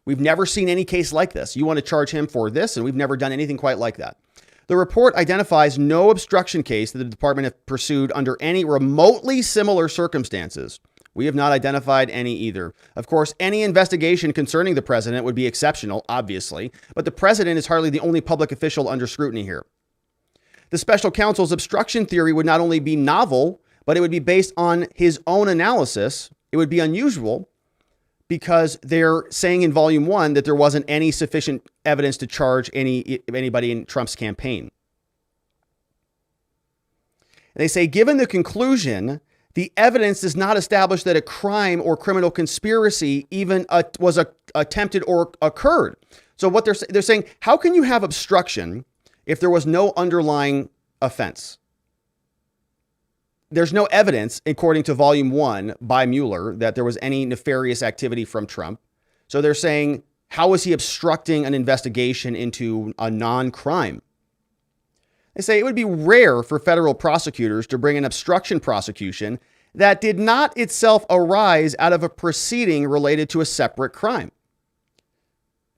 We've never seen any case like this. You want to charge him for this, and we've never done anything quite like that. The report identifies no obstruction case that the department has pursued under any remotely similar circumstances. We have not identified any either. Of course, any investigation concerning the president would be exceptional, obviously, but the president is hardly the only public official under scrutiny here. The special counsel's obstruction theory would not only be novel, but it would be based on his own analysis. It would be unusual because they're saying in volume 1 that there wasn't any sufficient evidence to charge anybody in Trump's campaign. And they say, given the conclusion, the evidence does not establish that a crime or criminal conspiracy even was attempted or occurred. So what they're saying, how can you have obstruction if there was no underlying offense? There's no evidence, according to volume 1 by Mueller, that there was any nefarious activity from Trump. So they're saying, how is he obstructing an investigation into a non-crime? They say it would be rare for federal prosecutors to bring an obstruction prosecution that did not itself arise out of a proceeding related to a separate crime.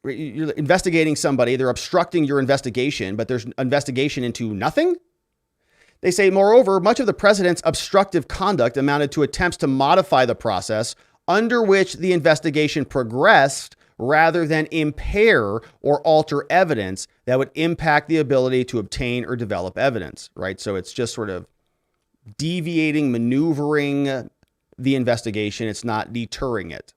You're investigating somebody, they're obstructing your investigation, but there's an investigation into nothing? They say, moreover, much of the president's obstructive conduct amounted to attempts to modify the process under which the investigation progressed rather than impair or alter evidence that would impact the ability to obtain or develop evidence, right? So it's just sort of deviating, maneuvering the investigation. It's not deterring it.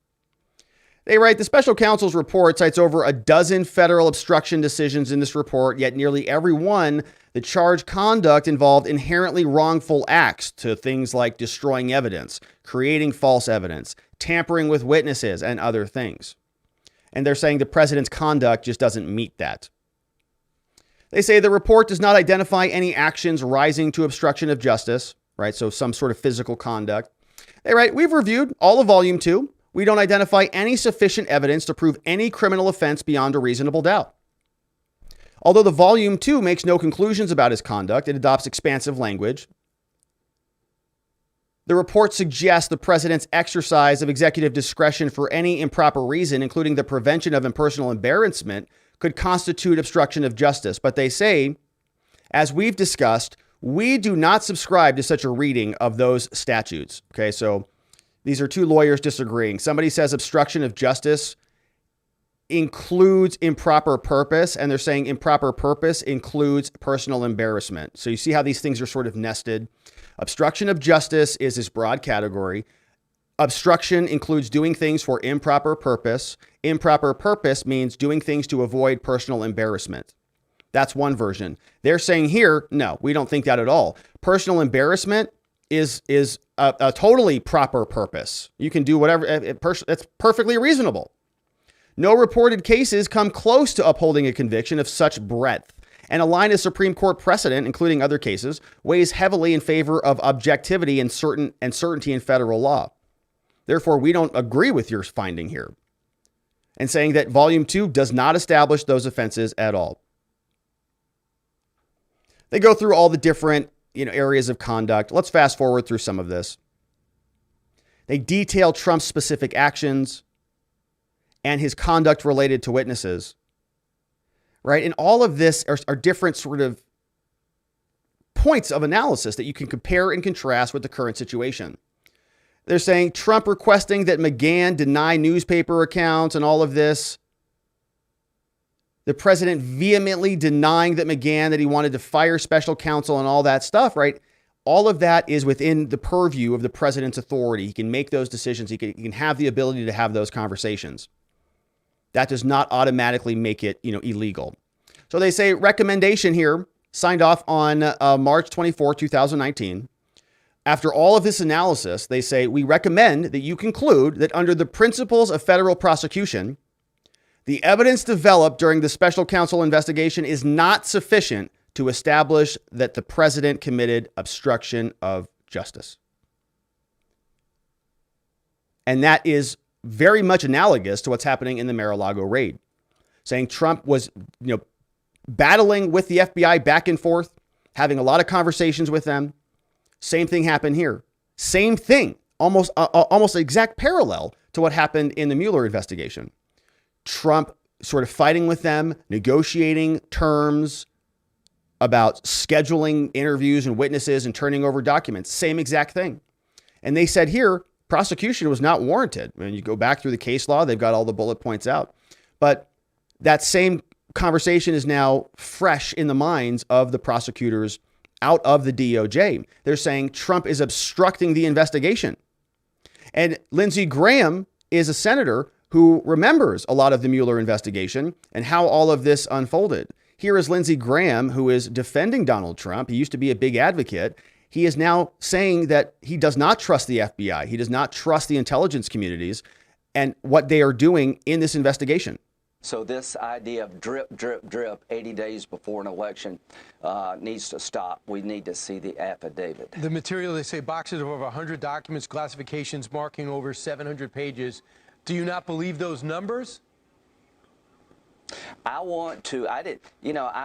They write, the special counsel's report cites over a dozen federal obstruction decisions in this report, yet nearly every one, the charged conduct involved inherently wrongful acts to things like destroying evidence, creating false evidence, tampering with witnesses, and other things. And they're saying the president's conduct just doesn't meet that. They say the report does not identify any actions rising to obstruction of justice, right? So some sort of physical conduct. They write, we've reviewed all of volume 2. We don't identify any sufficient evidence to prove any criminal offense beyond a reasonable doubt. Although the volume 2 makes no conclusions about his conduct, it adopts expansive language. The report suggests the president's exercise of executive discretion for any improper reason, including the prevention of impersonal embarrassment, could constitute obstruction of justice. But they say, as we've discussed, we do not subscribe to such a reading of those statutes. Okay, so these are two lawyers disagreeing. Somebody says obstruction of justice includes improper purpose, and they're saying improper purpose includes personal embarrassment. So you see how these things are sort of nested. Obstruction of justice is this broad category. Obstruction includes doing things for improper purpose. Improper purpose means doing things to avoid personal embarrassment. That's one version. They're saying here, no, we don't think that at all. Personal embarrassment is a totally proper purpose. You can do whatever, it's perfectly reasonable. No reported cases come close to upholding a conviction of such breadth, and a line of Supreme Court precedent, including other cases, weighs heavily in favor of objectivity and certainty in federal law. Therefore, we don't agree with your finding here, and saying that Volume 2 does not establish those offenses at all. They go through all the different areas of conduct. Let's fast forward through some of this. They detail Trump's specific actions and his conduct related to witnesses, right? And all of this are different sort of points of analysis that you can compare and contrast with the current situation. They're saying Trump requesting that McGahn deny newspaper accounts and all of this. The president vehemently denying that McGahn, that he wanted to fire special counsel and all that stuff, right? All of that is within the purview of the president's authority. He can make those decisions. He can have the ability to have those conversations. That does not automatically make it, illegal. So they say recommendation here signed off on March 24, 2019. After all of this analysis, they say, we recommend that you conclude that under the principles of federal prosecution, the evidence developed during the special counsel investigation is not sufficient to establish that the president committed obstruction of justice. And that is very much analogous to what's happening in the Mar-a-Lago raid, saying Trump was, battling with the FBI back and forth, having a lot of conversations with them, Same thing happened here. Same thing, almost exact parallel to what happened in the Mueller investigation. Trump sort of fighting with them, negotiating terms about scheduling interviews and witnesses and turning over documents. Same exact thing. And they said here, prosecution was not warranted. When you go back through the case law, they've got all the bullet points out. But that same conversation is now fresh in the minds of the prosecutors out of the DOJ. They're saying Trump is obstructing the investigation. And Lindsey Graham is a senator who remembers a lot of the Mueller investigation and how all of this unfolded. Here is Lindsey Graham, who is defending Donald Trump. He used to be a big advocate. He is now saying that he does not trust the FBI. He does not trust the intelligence communities and what they are doing in this investigation. So this idea of drip, drip, drip 80 days before an election needs to stop. We need to see the affidavit. The material, they say boxes of over 100 documents, classifications marking over 700 pages. Do you not believe those numbers? I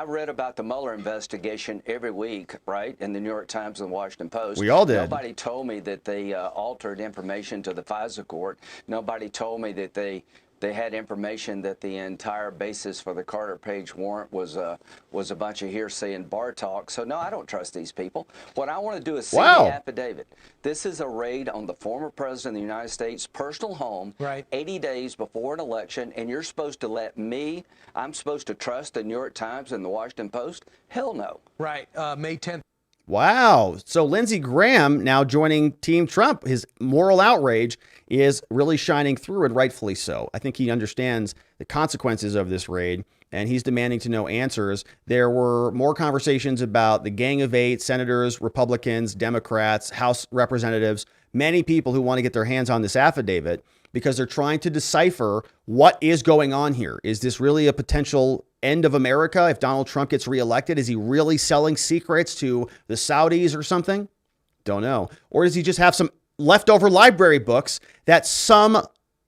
read about the Mueller investigation every week, right, in the New York Times and the Washington Post. We all did. Nobody told me that they altered information to the FISA court. Nobody told me that they had information that the entire basis for the Carter Page warrant was a bunch of hearsay and bar talk. So, no, I don't trust these people. What I want to do is see the affidavit. This is a raid on the former president of the United States' personal home, 80 days before an election, and you're supposed to I'm supposed to trust the New York Times and the Washington Post? Hell no. Right. May 10th. Wow. So Lindsey Graham now joining Team Trump. His moral outrage is really shining through, and rightfully so. I think he understands the consequences of this raid, and he's demanding to know answers. There were more conversations about the Gang of Eight, senators, Republicans, Democrats, House representatives, many people who want to get their hands on this affidavit because they're trying to decipher what is going on here. Is this really a potential end of America if Donald Trump gets reelected? Is he really selling secrets to the Saudis or something? Don't know. Or does he just have some leftover library books that some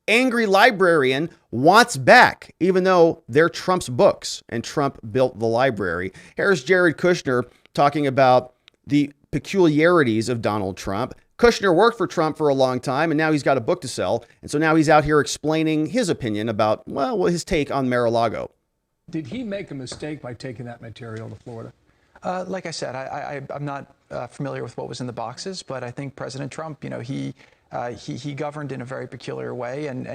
angry librarian wants back, even though they're Trump's books and Trump built the library? Here's Jared Kushner talking about the peculiarities of Donald Trump. Kushner worked for Trump for a long time, and now he's got a book to sell. And so now he's out here explaining his opinion about, well, his take on Mar-a-Lago. Did he make a mistake by taking that material to Florida? Like I said, I'm not familiar with what was in the boxes, but I think President Trump, he governed in a very peculiar way, and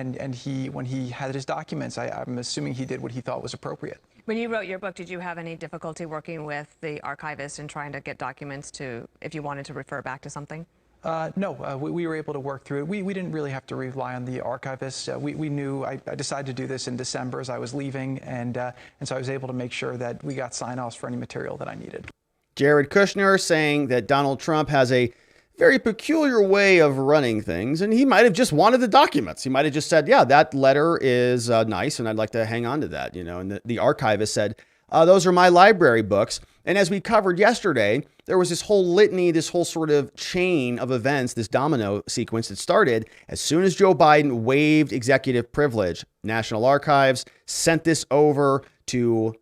when he had his documents, I'm assuming he did what he thought was appropriate. When you wrote your book, did you have any difficulty working with the archivist and trying to get documents if you wanted to refer back to something? No, we were able to work through it. We didn't really have to rely on the archivist. We knew I decided to do this in December as I was leaving, and so I was able to make sure that we got sign-offs for any material that I needed. Jared Kushner saying that Donald Trump has a very peculiar way of running things, and he might have just wanted the documents. He might have just said, yeah, that letter is nice, and I'd like to hang on to that, and the archivist said, those are my library books. And as we covered yesterday, there was this whole litany, this whole sort of chain of events, this domino sequence that started as soon as Joe Biden waived executive privilege. National Archives sent this over to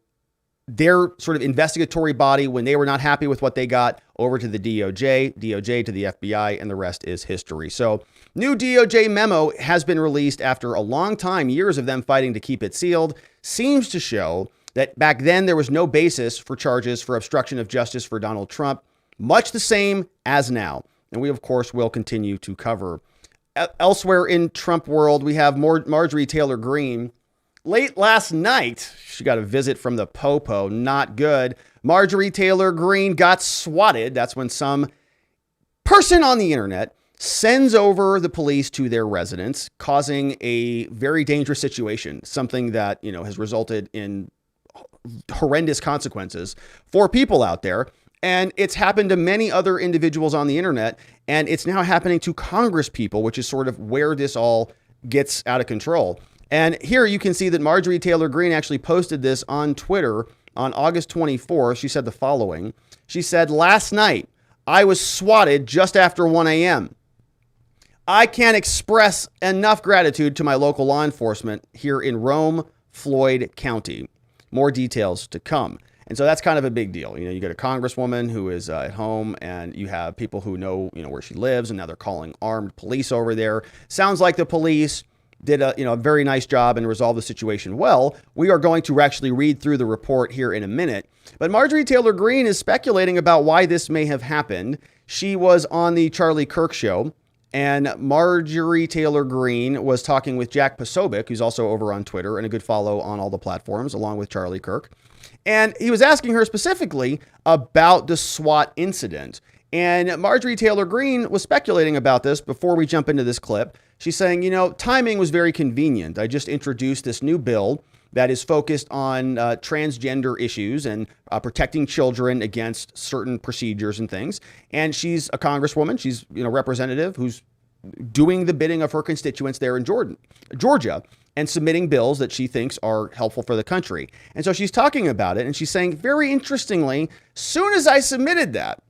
their sort of investigatory body when they were not happy with what they got, over to the DOJ to the FBI, and the rest is history. So new DOJ memo has been released after a long time, years of them fighting to keep it sealed, seems to show that back then there was no basis for charges for obstruction of justice for Donald Trump, much the same as now. And we, of course, will continue to cover. Elsewhere in Trump world, we have Marjorie Taylor Green. Late last night, she got a visit from the Popo. Not good. Marjorie Taylor Green got swatted. That's when some person on the internet sends over the police to their residence, causing a very dangerous situation, something that, has resulted in horrendous consequences for people out there. And it's happened to many other individuals on the internet, and it's now happening to Congress people, which is sort of where this all gets out of control. And here you can see that Marjorie Taylor Green actually posted this on Twitter on August 24th. She said the following. She said, "Last night, I was swatted just after 1 a.m. I can't express enough gratitude to my local law enforcement here in Rome, Floyd County." More details to come. And so that's kind of a big deal. You know, you get a congresswoman who is at home, and you have people who know, where she lives, and now they're calling armed police over there. Sounds like the police did a very nice job and resolved the situation well. We are going to actually read through the report here in a minute. But Marjorie Taylor Green is speculating about why this may have happened. She was on the Charlie Kirk show, and Marjorie Taylor Green was talking with Jack Posobiec, who's also over on Twitter and a good follow on all the platforms, along with Charlie Kirk. And he was asking her specifically about the SWAT incident. And Marjorie Taylor Green was speculating about this before we jump into this clip. She's saying, timing was very convenient. I just introduced this new bill that is focused on transgender issues and protecting children against certain procedures and things. And she's a congresswoman. She's, representative who's doing the bidding of her constituents there in Georgia, and submitting bills that she thinks are helpful for the country. And so she's talking about it, and she's saying, very interestingly, soon as I submitted that,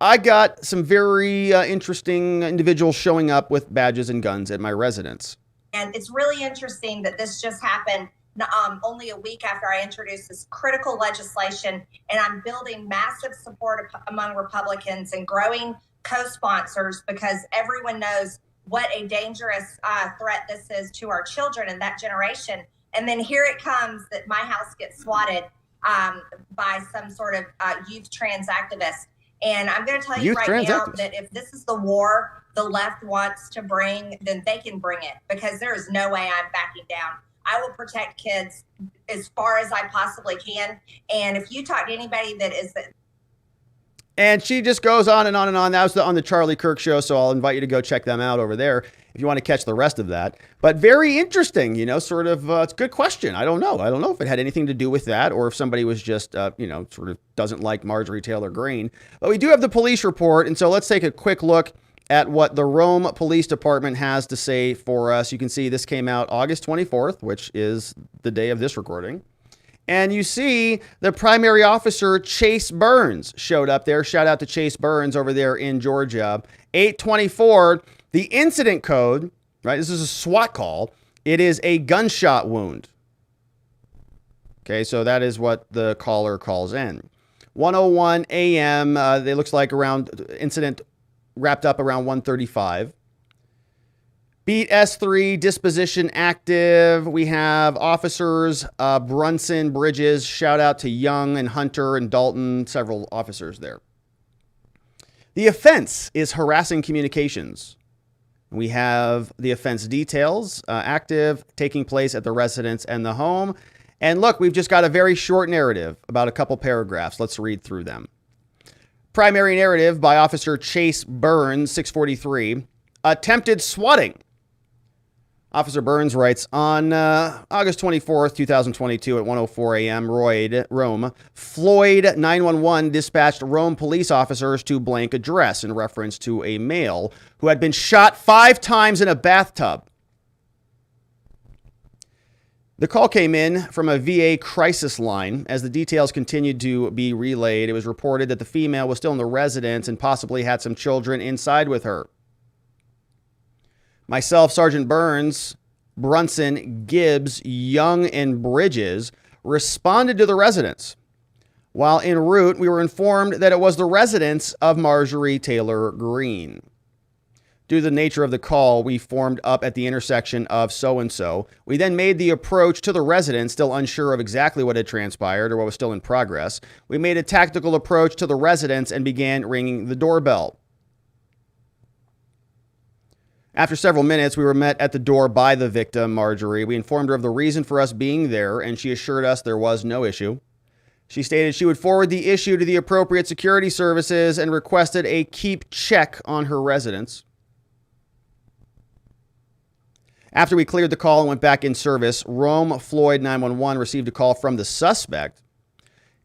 I got some very interesting individuals showing up with badges and guns at my residence. And it's really interesting that this just happened only a week after I introduced this critical legislation, and I'm building massive support among Republicans and growing co-sponsors, because everyone knows what a dangerous threat this is to our children and that generation. And then here it comes that my house gets swatted by some sort of youth trans activist. And I'm going to tell you right now that if this is the war the left wants to bring, then they can bring it, because there is no way I'm backing down. I will protect kids as far as I possibly can. And if you talk to anybody that is... And she just goes on and on and on. That was on the Charlie Kirk show, so I'll invite you to go check them out over there if you want to catch the rest of that. But very interesting, it's a good question. I don't know. I don't know if it had anything to do with that, or if somebody was just, sort of doesn't like Marjorie Taylor Green. But we do have the police report, and so let's take a quick look at what the Rome Police Department has to say for us. You can see this came out August 24th, which is the day of this recording. And you see the primary officer, Chase Burns, showed up there. Shout out to Chase Burns over there in Georgia. 824, the incident code, right? This is a SWAT call. It is a gunshot wound. Okay, so that is what the caller calls in. 1:01 a.m., it looks like around incident wrapped up around 1:35. Beat S3, disposition active. We have officers, Brunson, Bridges. Shout out to Young and Hunter and Dalton, several officers there. The offense is harassing communications. We have the offense details, active, taking place at the residence and the home. And look, we've just got a very short narrative, about a couple paragraphs. Let's read through them. Primary narrative by Officer Chase Burns, 643, attempted swatting. Officer Burns writes, on August 24th, 2022 at 1:04 a.m., Rome, Floyd 911 dispatched Rome police officers to blank address in reference to a male who had been shot 5 times in a bathtub. The call came in from a VA crisis line. As the details continued to be relayed, it was reported that the female was still in the residence and possibly had some children inside with her. Myself, Sergeant Burns, Brunson, Gibbs, Young, and Bridges responded to the residence. While en route, we were informed that it was the residence of Marjorie Taylor Green. Due to the nature of the call, we formed up at the intersection of so-and-so. We then made the approach to the residence, still unsure of exactly what had transpired or what was still in progress. We made a tactical approach to the residence and began ringing the doorbell. After several minutes, we were met at the door by the victim, Marjorie. We informed her of the reason for us being there, and she assured us there was no issue. She stated she would forward the issue to the appropriate security services and requested a keep check on her residence. After we cleared the call and went back in service, Rome Floyd 911 received a call from the suspect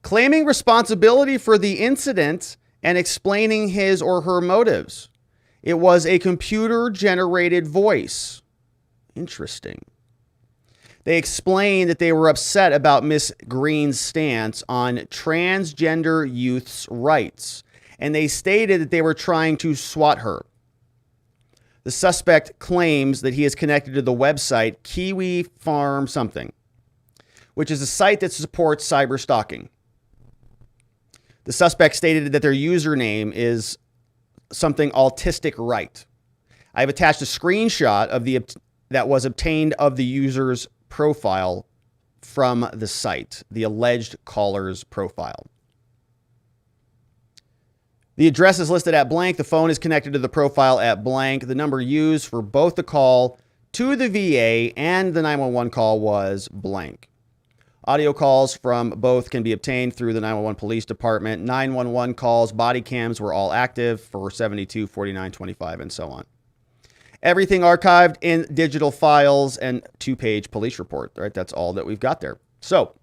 claiming responsibility for the incident and explaining his or her motives. It was a computer-generated voice. Interesting. They explained that they were upset about Miss Green's stance on transgender youth's rights, and they stated that they were trying to swat her. The suspect claims that he is connected to the website Kiwi Farm something, which is a site that supports cyber stalking. The suspect stated that their username is something autistic right. I have attached a screenshot of that was obtained of the user's profile from the site, the alleged caller's profile. The address is listed at blank. The phone is connected to the profile at blank. The number used for both the call to the VA and the 911 call was blank. Audio calls from both can be obtained through the 911 police department. 911 calls, body cams were all active for 72, 49, 25, and so on. Everything archived in digital files and 2-page police report. Right, that's all that we've got there. So,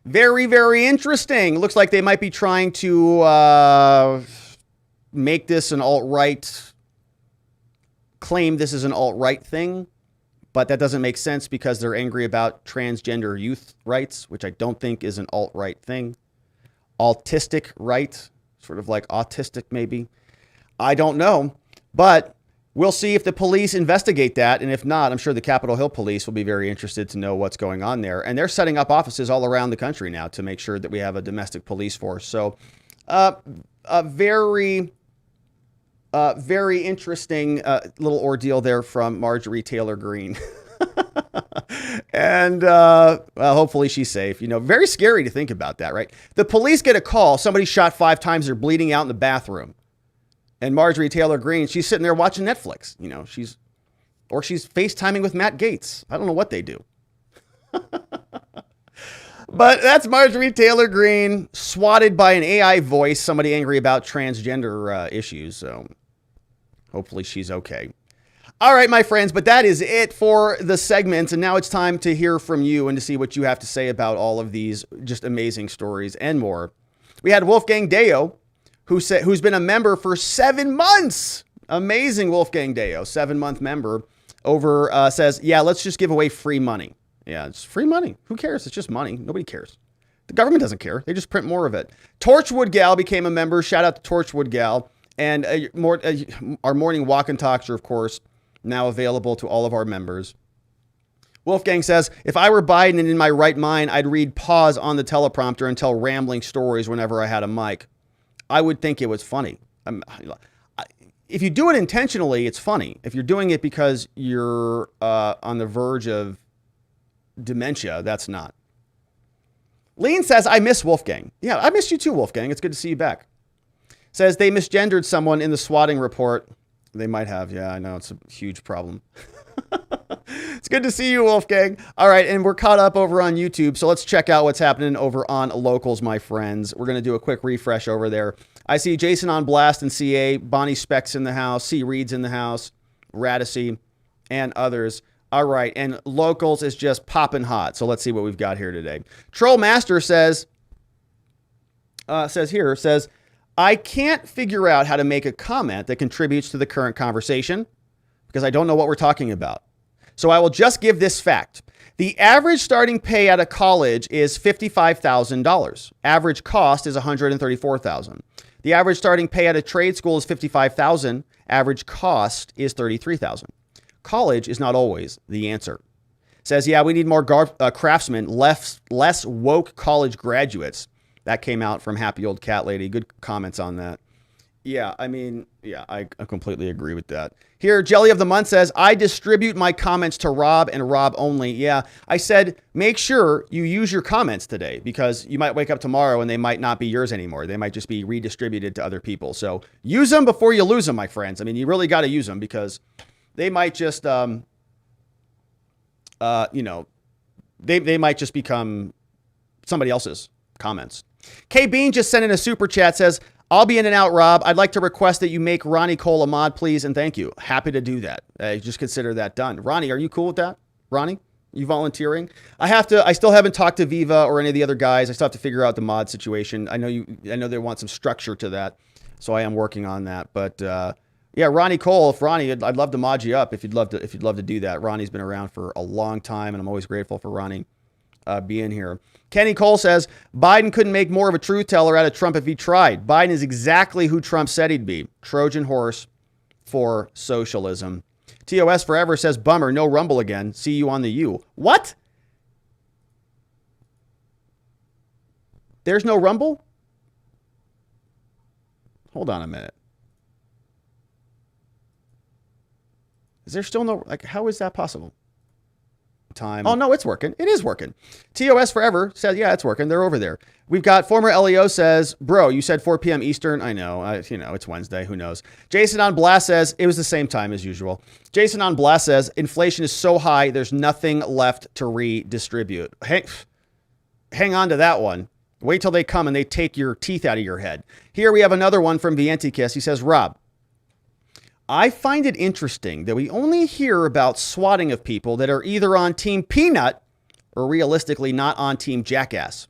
very, very interesting. Looks like they might be trying to make this an alt-right, claim this is an alt-right thing, but that doesn't make sense because they're angry about transgender youth rights, which I don't think is an alt-right thing. Autistic right, sort of like autistic maybe. I don't know, but we'll see if the police investigate that, and if not, I'm sure the Capitol Hill police will be very interested to know what's going on there. And they're setting up offices all around the country now to make sure that we have a domestic police force. So, a very interesting little ordeal there from Marjorie Taylor Green. And well, hopefully she's safe. You know, very scary to think about that, right? The police get a call. Somebody shot 5 times. They're bleeding out in the bathroom. And Marjorie Taylor Green, she's sitting there watching Netflix. You know, she's FaceTiming with Matt Gaetz. I don't know what they do. But that's Marjorie Taylor Green, swatted by an AI voice, somebody angry about transgender issues. So hopefully she's okay. All right, my friends, but that is it for the segment. And now it's time to hear from you and to see what you have to say about all of these just amazing stories and more. We had Wolfgang Deo, who's been a member for 7 months. Amazing Wolfgang Deo, 7-month member, says, yeah, let's just give away free money. Yeah, it's free money. Who cares? It's just money. Nobody cares. The government doesn't care. They just print more of it. Torchwood Gal became a member. Shout out to Torchwood Gal. And our morning walk and talks are, of course, now available to all of our members. Wolfgang says, if I were Biden and in my right mind, I'd read pause on the teleprompter and tell rambling stories whenever I had a mic. I would think it was funny. If you do it intentionally, it's funny. If you're doing it because you're on the verge of dementia, that's not. Lean says, I miss Wolfgang. Yeah, I miss you too, Wolfgang. It's good to see you back. Says they misgendered someone in the swatting report. They might have. Yeah, I know. It's a huge problem. It's good to see you, Wolfgang. All right, and we're caught up over on YouTube, so let's check out what's happening over on Locals, my friends. We're going to do a quick refresh over there. I see Jason on Blast and CA, Bonnie Specs in the house, C. Reed's in the house, Radicy, and others. All right, and Locals is just popping hot, so let's see what we've got here today. Troll Master says, I can't figure out how to make a comment that contributes to the current conversation because I don't know what we're talking about. So I will just give this fact. The average starting pay at a college is $55,000. Average cost is $134,000. The average starting pay at a trade school is $55,000. Average cost is $33,000. College is not always the answer. Says, yeah, we need more craftsmen, less woke college graduates. That came out from Happy Old Cat Lady. Good comments on that. Yeah, I mean, yeah, I completely agree with that. Here, Jelly of the Month says, I distribute my comments to Rob and Rob only. Yeah, I said, make sure you use your comments today because you might wake up tomorrow and they might not be yours anymore. They might just be redistributed to other people. So use them before you lose them, my friends. I mean, you really got to use them because they might just, they might just become somebody else's comments. K Bean just sent in a super chat, says, I'll be in and out, Rob. I'd like to request that you make Ronnie Cole a mod, please, and thank you. Happy to do that. Just consider that done. Ronnie, are you cool with that? Ronnie, you volunteering? I still haven't talked to Viva or any of the other guys. I still have to figure out the mod situation. I know they want some structure to that, so I am working on that. But yeah, Ronnie Cole, I'd love to mod you up if you'd love to do that. Ronnie's been around for a long time, and I'm always grateful for Ronnie being here. Kenny Cole says, Biden couldn't make more of a truth teller out of Trump if he tried. Biden is exactly who Trump said he'd be. Trojan horse for socialism. TOS Forever says, bummer, no Rumble again. See you on the U. What? There's no Rumble? Hold on a minute. Is there still no, like, how is that possible? Time. Oh, no, it's working. It is working. TOS Forever says, yeah, it's working. They're over there. We've got former LEO says, bro, you said 4 p.m. Eastern. I know. It's Wednesday. Who knows? Jason on Blast says, it was the same time as usual. Jason on Blast says, inflation is so high, there's nothing left to redistribute. Hang on to that one. Wait till they come and they take your teeth out of your head. Here we have another one from Vientikis. He says, Rob, I find it interesting that we only hear about swatting of people that are either on Team Peanut or realistically not on Team Jackass.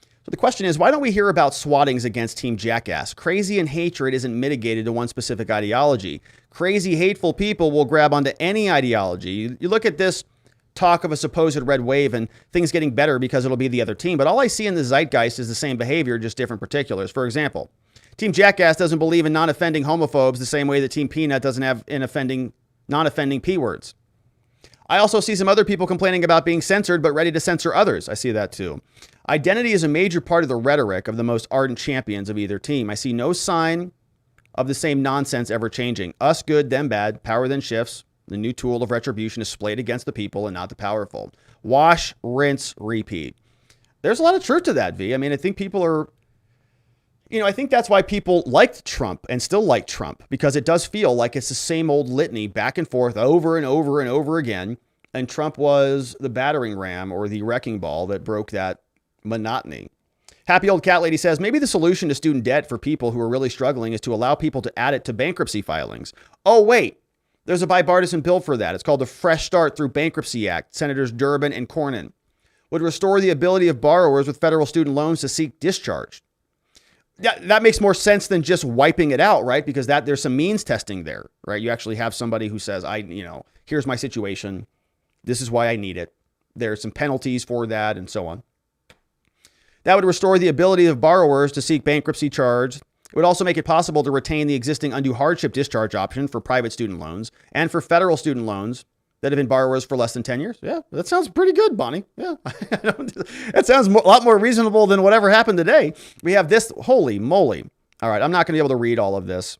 So the question is, why don't we hear about swattings against Team Jackass? Crazy and hatred isn't mitigated to one specific ideology. Crazy, hateful people will grab onto any ideology. You look at this talk of a supposed red wave and things getting better because it'll be the other team, but all I see in the zeitgeist is the same behavior, just different particulars. For example, Team Jackass doesn't believe in non-offending homophobes the same way that Team Peanut doesn't have non-offending P words. I also see some other people complaining about being censored, but ready to censor others. I see that too. Identity is a major part of the rhetoric of the most ardent champions of either team. I see no sign of the same nonsense ever changing. Us good, them bad, power then shifts. The new tool of retribution is splayed against the people and not the powerful. Wash, rinse, repeat. There's a lot of truth to that, V. I mean, I think people are... I think that's why people liked Trump and still like Trump, because it does feel like it's the same old litany back and forth over and over and over again. And Trump was the battering ram or the wrecking ball that broke that monotony. Happy Old Cat Lady says, maybe the solution to student debt for people who are really struggling is to allow people to add it to bankruptcy filings. Oh, wait, there's a bipartisan bill for that. It's called the Fresh Start Through Bankruptcy Act. Senators Durbin and Cornyn would restore the ability of borrowers with federal student loans to seek discharge. Yeah, that makes more sense than just wiping it out, right? Because there's some means testing there, right? You actually have somebody who says, here's my situation. This is why I need it. There's some penalties for that and so on. That would restore the ability of borrowers to seek bankruptcy charge. It would also make it possible to retain the existing undue hardship discharge option for private student loans and for federal student loans that have been borrowers for less than 10 years. Yeah, that sounds pretty good, Bonnie. Yeah, that sounds a lot more reasonable than whatever happened today. We have this, holy moly. All right, I'm not going to be able to read all of this,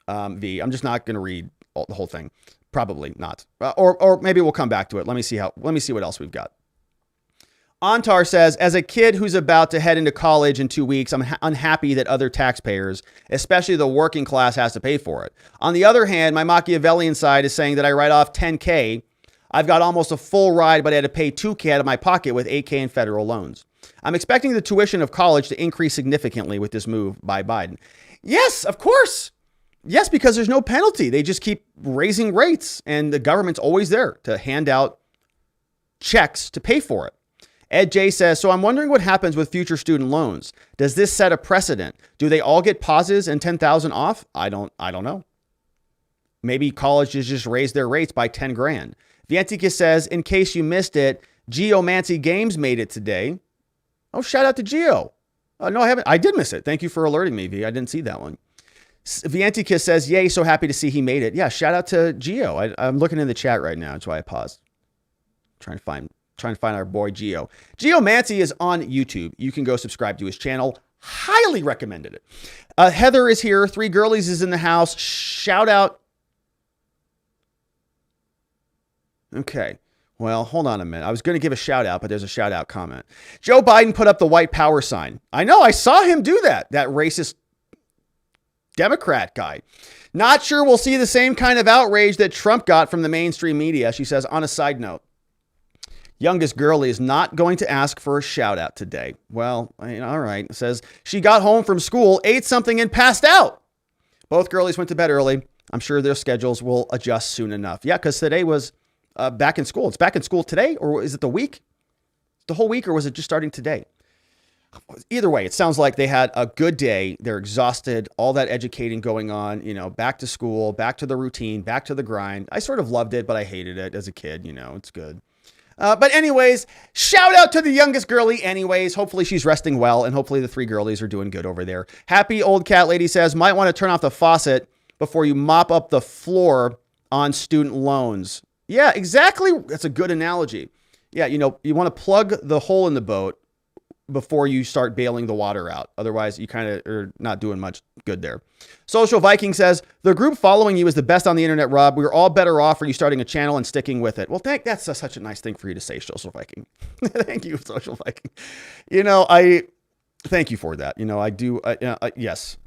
V. I'm just not going to read the whole thing. Probably not. Or maybe we'll come back to it. Let me see what else we've got. Antar says, as a kid who's about to head into college in 2 weeks, I'm unhappy that other taxpayers, especially the working class, has to pay for it. On the other hand, my Machiavellian side is saying that I write off $10K. I've got almost a full ride, but I had to pay $2K out of my pocket with $8K in federal loans. I'm expecting the tuition of college to increase significantly with this move by Biden. Yes, of course. Yes, because there's no penalty. They just keep raising rates, and the government's always there to hand out checks to pay for it. Ed J says, so I'm wondering what happens with future student loans. Does this set a precedent? Do they all get pauses and 10,000 off? I don't know. Maybe colleges just raise their rates by 10 grand. Vientika says, in case you missed it, Geomancy Games made it today. Oh, shout out to Geo. No, I haven't. I did miss it. Thank you for alerting me, V. I didn't see that one. Vientika says, yay, so happy to see he made it. Yeah, shout out to Geo. I'm looking in the chat right now. That's why I paused. Trying to find our boy Geo. Geomancy is on YouTube. You can go subscribe to his channel. Highly recommended it. Heather is here. 3 Girlies is in the house. Shout out. Okay. Well, hold on a minute. I was going to give a shout out, but there's a shout out comment. Joe Biden put up the white power sign. I know. I saw him do that. That racist Democrat guy. Not sure we'll see the same kind of outrage that Trump got from the mainstream media. She says, on a side note, youngest girlie is not going to ask for a shout out today. Well, all right. It says she got home from school, ate something and passed out. Both girlies went to bed early. I'm sure their schedules will adjust soon enough. Yeah, because today was back in school. It's back in school today, or is it the week? The whole week, or was it just starting today? Either way, it sounds like they had a good day. They're exhausted, all that educating going on, back to school, back to the routine, back to the grind. I sort of loved it, but I hated it as a kid. It's good. But anyways, shout out to the youngest girlie anyways. Hopefully she's resting well, and hopefully the 3 girlies are doing good over there. Happy Old Cat Lady says, might want to turn off the faucet before you mop up the floor on student loans. Yeah, exactly. That's a good analogy. Yeah, you want to plug the hole in the boat before you start bailing the water out. Otherwise, you kind of are not doing much good there. Social Viking says, the group following you is the best on the internet, Rob. We're all better off for you starting a channel and sticking with it. Well, that's such a nice thing for you to say, Social Viking. Thank you, Social Viking. You know, I thank you for that. You know, I do. Yes.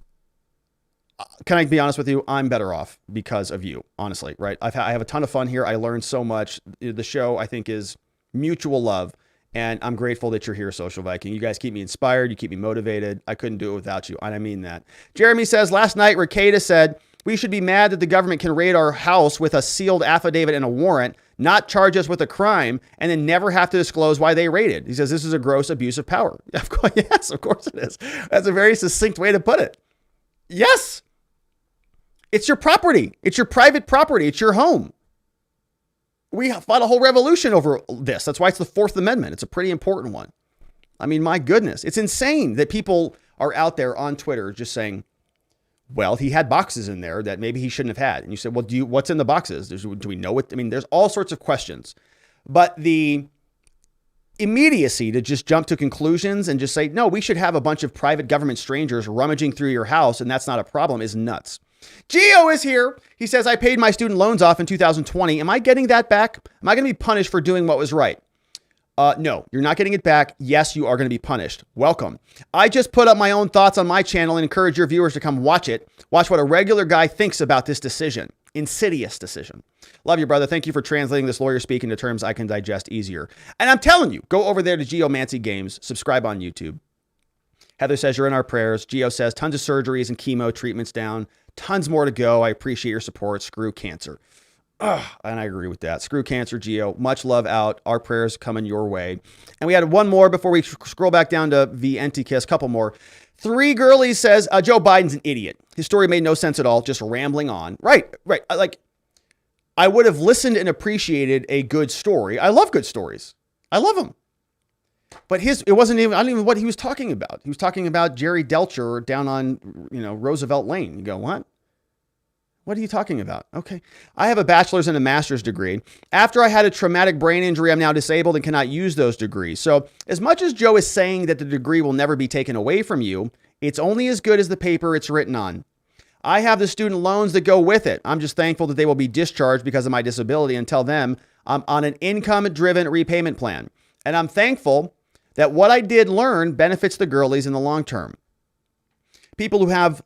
Can I be honest with you? I'm better off because of you, honestly, right? I have a ton of fun here. I learned so much. The show, I think, is mutual love. And I'm grateful that you're here, Social Viking. You guys keep me inspired. You keep me motivated. I couldn't do it without you. And I mean that. Jeremy says, last night, Ricada said, we should be mad that the government can raid our house with a sealed affidavit and a warrant, not charge us with a crime, and then never have to disclose why they raided. He says, this is a gross abuse of power. Of course, yes, of course it is. That's a very succinct way to put it. Yes. It's your property. It's your private property. It's your home. We fought a whole revolution over this. That's why it's the Fourth Amendment. It's a pretty important one. I mean, my goodness, it's insane that people are out there on Twitter just saying, well, he had boxes in there that maybe he shouldn't have had. And you said, well, what's in the boxes? Do we know what? I mean, there's all sorts of questions, but the immediacy to just jump to conclusions and just say, no, we should have a bunch of private government strangers rummaging through your house and that's not a problem is nuts. Gio is here. He says, I paid my student loans off in 2020. Am I getting that back? Am I going to be punished for doing what was right? No, you're not getting it back. Yes, you are going to be punished. Welcome. I just put up my own thoughts on my channel and encourage your viewers to come watch it. Watch what a regular guy thinks about this decision. Insidious decision. Love you, brother. Thank you for translating this lawyer speak into terms I can digest easier. And I'm telling you, go over there to Geomancy Games. Subscribe on YouTube. Heather says, you're in our prayers. Geo says, tons of surgeries and chemo treatments down. Tons more to go. I appreciate your support. Screw cancer. And I agree with that. Screw cancer, Geo. Much love out. Our prayers coming your way. And we had one more before we scroll back down to the NT Kiss. Couple more. Three Girlies says, Joe Biden's an idiot. His story made no sense at all. Just rambling on. Right. Like, I would have listened and appreciated a good story. I love good stories. I love them. But it wasn't even, I don't even know what he was talking about. He was talking about Jerry Delcher down on, Roosevelt Lane. You go, what? What are you talking about? Okay. I have a bachelor's and a master's degree. After I had a traumatic brain injury, I'm now disabled and cannot use those degrees. So as much as Joe is saying that the degree will never be taken away from you, it's only as good as the paper it's written on. I have the student loans that go with it. I'm just thankful that they will be discharged because of my disability and tell them I'm on an income-driven repayment plan. And I'm thankful that what I did learn benefits the girlies in the long term. People who have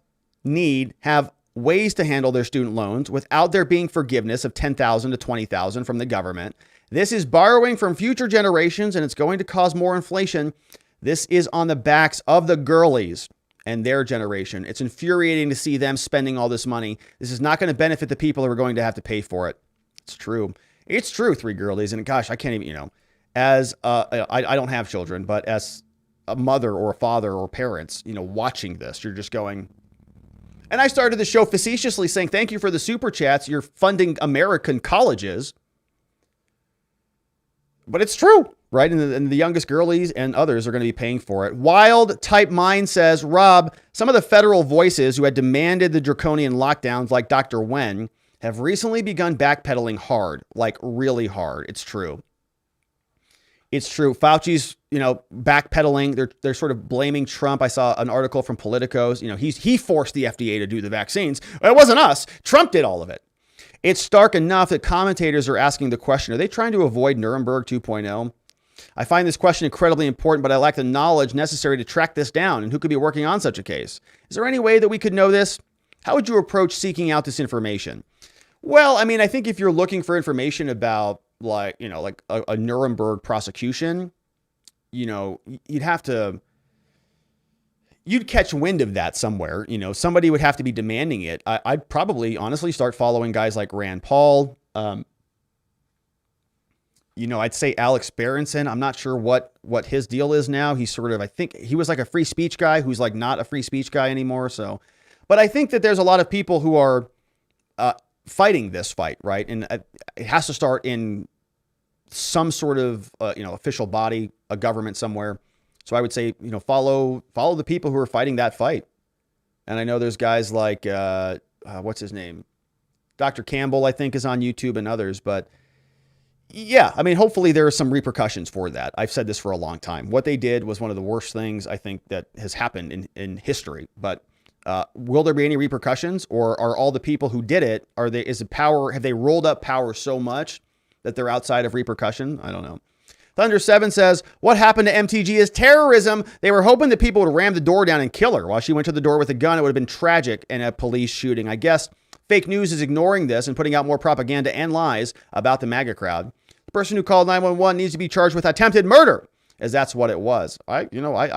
ways to handle their student loans without there being forgiveness of $10,000 to $20,000 from the government. This is borrowing from future generations and it's going to cause more inflation. This is on the backs of the girlies and their generation. It's infuriating to see them spending all this money. This is not going to benefit the people who are going to have to pay for it. It's true. It's true, Three Girlies. And gosh, I can't even, as I don't have children, but as a mother or a father or parents, watching this, you're just going. And I started the show facetiously saying, thank you for the super chats. You're funding American colleges. But it's true, right? And the youngest girlies and others are going to be paying for it. Wild Type Mind says, Rob, some of the federal voices who had demanded the draconian lockdowns like Dr. Wen have recently begun backpedaling hard, like really hard. It's true. It's true. Fauci's, backpedaling. They're sort of blaming Trump. I saw an article from Politicos. He forced the FDA to do the vaccines. It wasn't us. Trump did all of it. It's stark enough that commentators are asking the question, are they trying to avoid Nuremberg 2.0? I find this question incredibly important, but I lack the knowledge necessary to track this down. And who could be working on such a case? Is there any way that we could know this? How would you approach seeking out this information? Well, I mean, I think if you're looking for information about like a Nuremberg prosecution, you'd catch wind of that somewhere. Somebody would have to be demanding it. I'd probably honestly start following guys like Rand Paul. I'd say Alex Berenson. I'm not sure what his deal is now. He's sort of, I think he was like a free speech guy who's like not a free speech guy anymore. So, but I think that there's a lot of people who are fighting this fight, right? And it has to start in some sort of, official body, a government somewhere. So I would say, follow the people who are fighting that fight. And I know there's guys like, what's his name? Dr. Campbell, I think, is on YouTube and others. But Yeah, I mean, hopefully there are some repercussions for that. I've said this for a long time. What they did was one of the worst things I think that has happened in history. But will there be any repercussions, or are all the people who did it, have they rolled up power so much that they're outside of repercussion? I don't know. Thunder 7 says, what happened to MTG is terrorism. They were hoping that people would ram the door down and kill her. While she went to the door with a gun, it would have been tragic in a police shooting. I guess fake news is ignoring this and putting out more propaganda and lies about the MAGA crowd. The person who called 911 needs to be charged with attempted murder, as that's what it was. I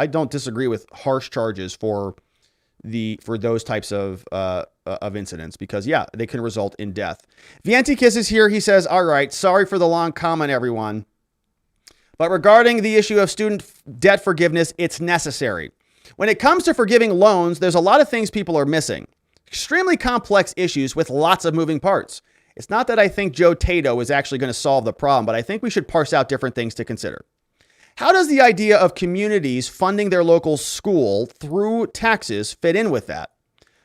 don't disagree with harsh charges for those types of incidents, because yeah, they can result in death. Vientikiss is here. He says, all right, sorry for the long comment, everyone. But regarding the issue of student debt forgiveness, it's necessary. When it comes to forgiving loans, there's a lot of things people are missing. Extremely complex issues with lots of moving parts. It's not that I think Joe Tato is actually going to solve the problem, but I think we should parse out different things to consider. How does the idea of communities funding their local school through taxes fit in with that?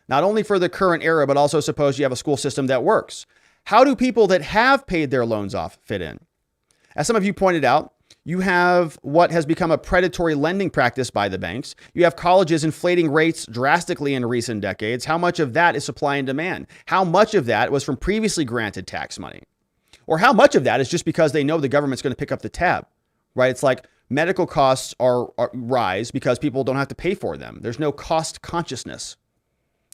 Not only for the current era, but also suppose you have a school system that works. How do people that have paid their loans off fit in? As some of you pointed out, you have what has become a predatory lending practice by the banks. You have colleges inflating rates drastically in recent decades. How much of that is supply and demand? How much of that was from previously granted tax money? Or how much of that is just because they know the government's going to pick up the tab, right? It's like medical costs are rise because people don't have to pay for them. There's no cost consciousness.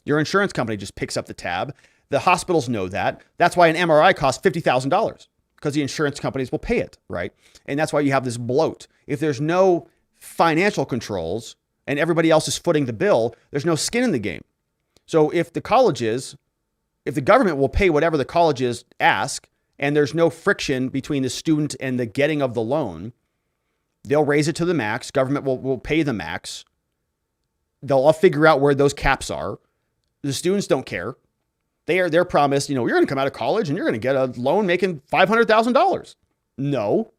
Your insurance company just picks up the tab. The hospitals know that. That's why an MRI costs $50,000. Because the insurance companies will pay it, right? And that's why you have this bloat. If there's no financial controls and everybody else is footing the bill, there's no skin in the game. So if the government will pay whatever the colleges ask, and there's no friction between the student and the getting of the loan, they'll raise it to the max. Government will pay the max. They'll all figure out where those caps are. The students don't care. They're promised, you're going to come out of college and you're going to get a loan making $500,000. No.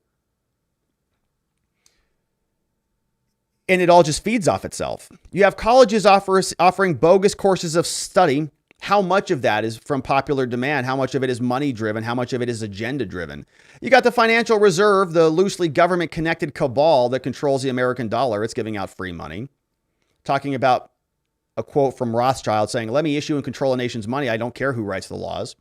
And it all just feeds off itself. You have colleges offering bogus courses of study. How much of that is from popular demand? How much of it is money driven? How much of it is agenda driven? You got the Financial Reserve, the loosely government connected cabal that controls the American dollar. It's giving out free money. Talking about a quote from Rothschild saying, let me issue and control a nation's money. I don't care who writes the laws.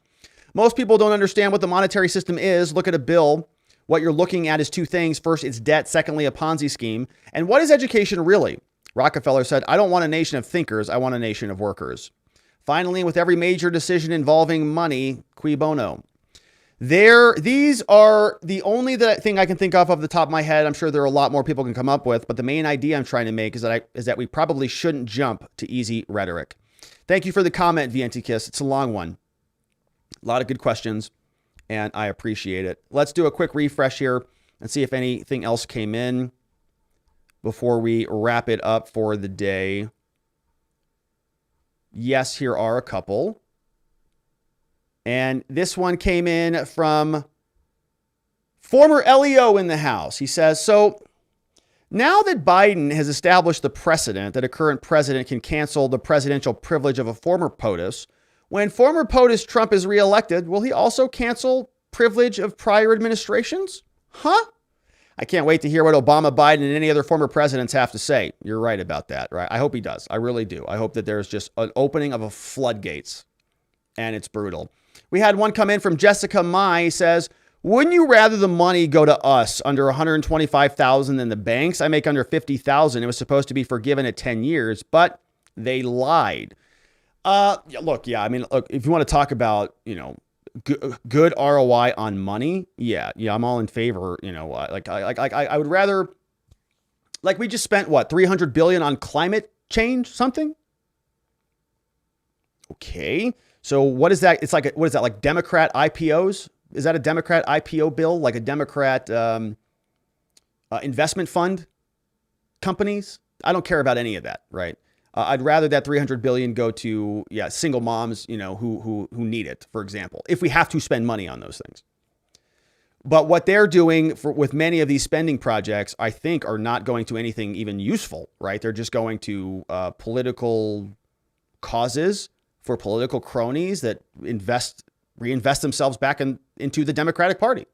Most people don't understand what the monetary system is. Look at a bill. What you're looking at is two things. First, it's debt. Secondly, a Ponzi scheme. And what is education really? Rockefeller said, I don't want a nation of thinkers. I want a nation of workers. Finally, with every major decision involving money, cui bono. These are the only thing I can think of the top of my head. I'm sure there are a lot more people can come up with, but the main idea I'm trying to make is that we probably shouldn't jump to easy rhetoric. Thank you for the comment, Vientikiss. It's a long one. A lot of good questions, and I appreciate it. Let's do a quick refresh here and see if anything else came in before we wrap it up for the day. Yes, here are a couple. And this one came in from former LEO in the House. He says, so now that Biden has established the precedent that a current president can cancel the presidential privilege of a former POTUS, when former POTUS Trump is reelected, will he also cancel privilege of prior administrations? Huh? I can't wait to hear what Obama, Biden, and any other former presidents have to say. You're right about that, right? I hope he does. I really do. I hope that there's just an opening of a floodgates, and it's brutal. We had one come in from Jessica Mai. Says, wouldn't you rather the money go to us under $125,000 than the banks? I make under $50,000. It was supposed to be forgiven at 10 years, but they lied. Look, if you want to talk about, good ROI on money, yeah, I'm all in favor. I would rather, we just spent $300 billion on climate change, something. Okay. So what is that? It's what is that, like Democrat IPOs? Is that a Democrat IPO bill? Like a Democrat investment fund companies? I don't care about any of that, right? I'd rather that $300 billion go to, single moms, who need it, for example, if we have to spend money on those things. But what they're doing with many of these spending projects, I think, are not going to anything even useful, right? They're just going to political causes for political cronies that reinvest themselves back into the Democratic Party.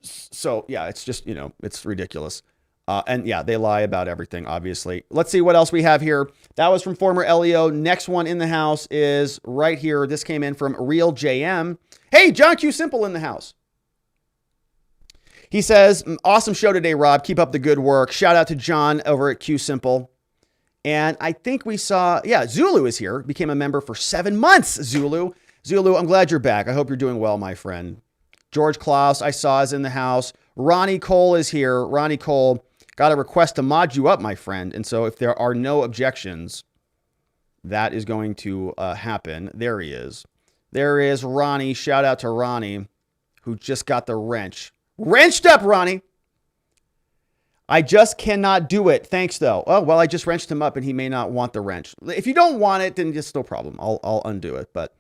So yeah, it's just, it's ridiculous. And yeah, they lie about everything, obviously. Let's see what else we have here. That was from former LEO. Next one in the house is right here. This came in from Real JM. Hey, John Q Simple in the house. He says, awesome show today, Rob. Keep up the good work. Shout out to John over at Q Simple. And I think we saw, Zulu is here. Became a member for 7 months, Zulu. Zulu, I'm glad you're back. I hope you're doing well, my friend. George Klaus, I saw, is in the house. Ronnie Cole is here. Ronnie Cole, got a request to mod you up, my friend. And so if there are no objections, that is going to happen. There he is. There is Ronnie. Shout out to Ronnie, who just got the wrench. Wrenched up, Ronnie. I just cannot do it. Thanks, though. Oh, well, I just wrenched him up, and he may not want the wrench. If you don't want it, then just no problem. I'll undo it. But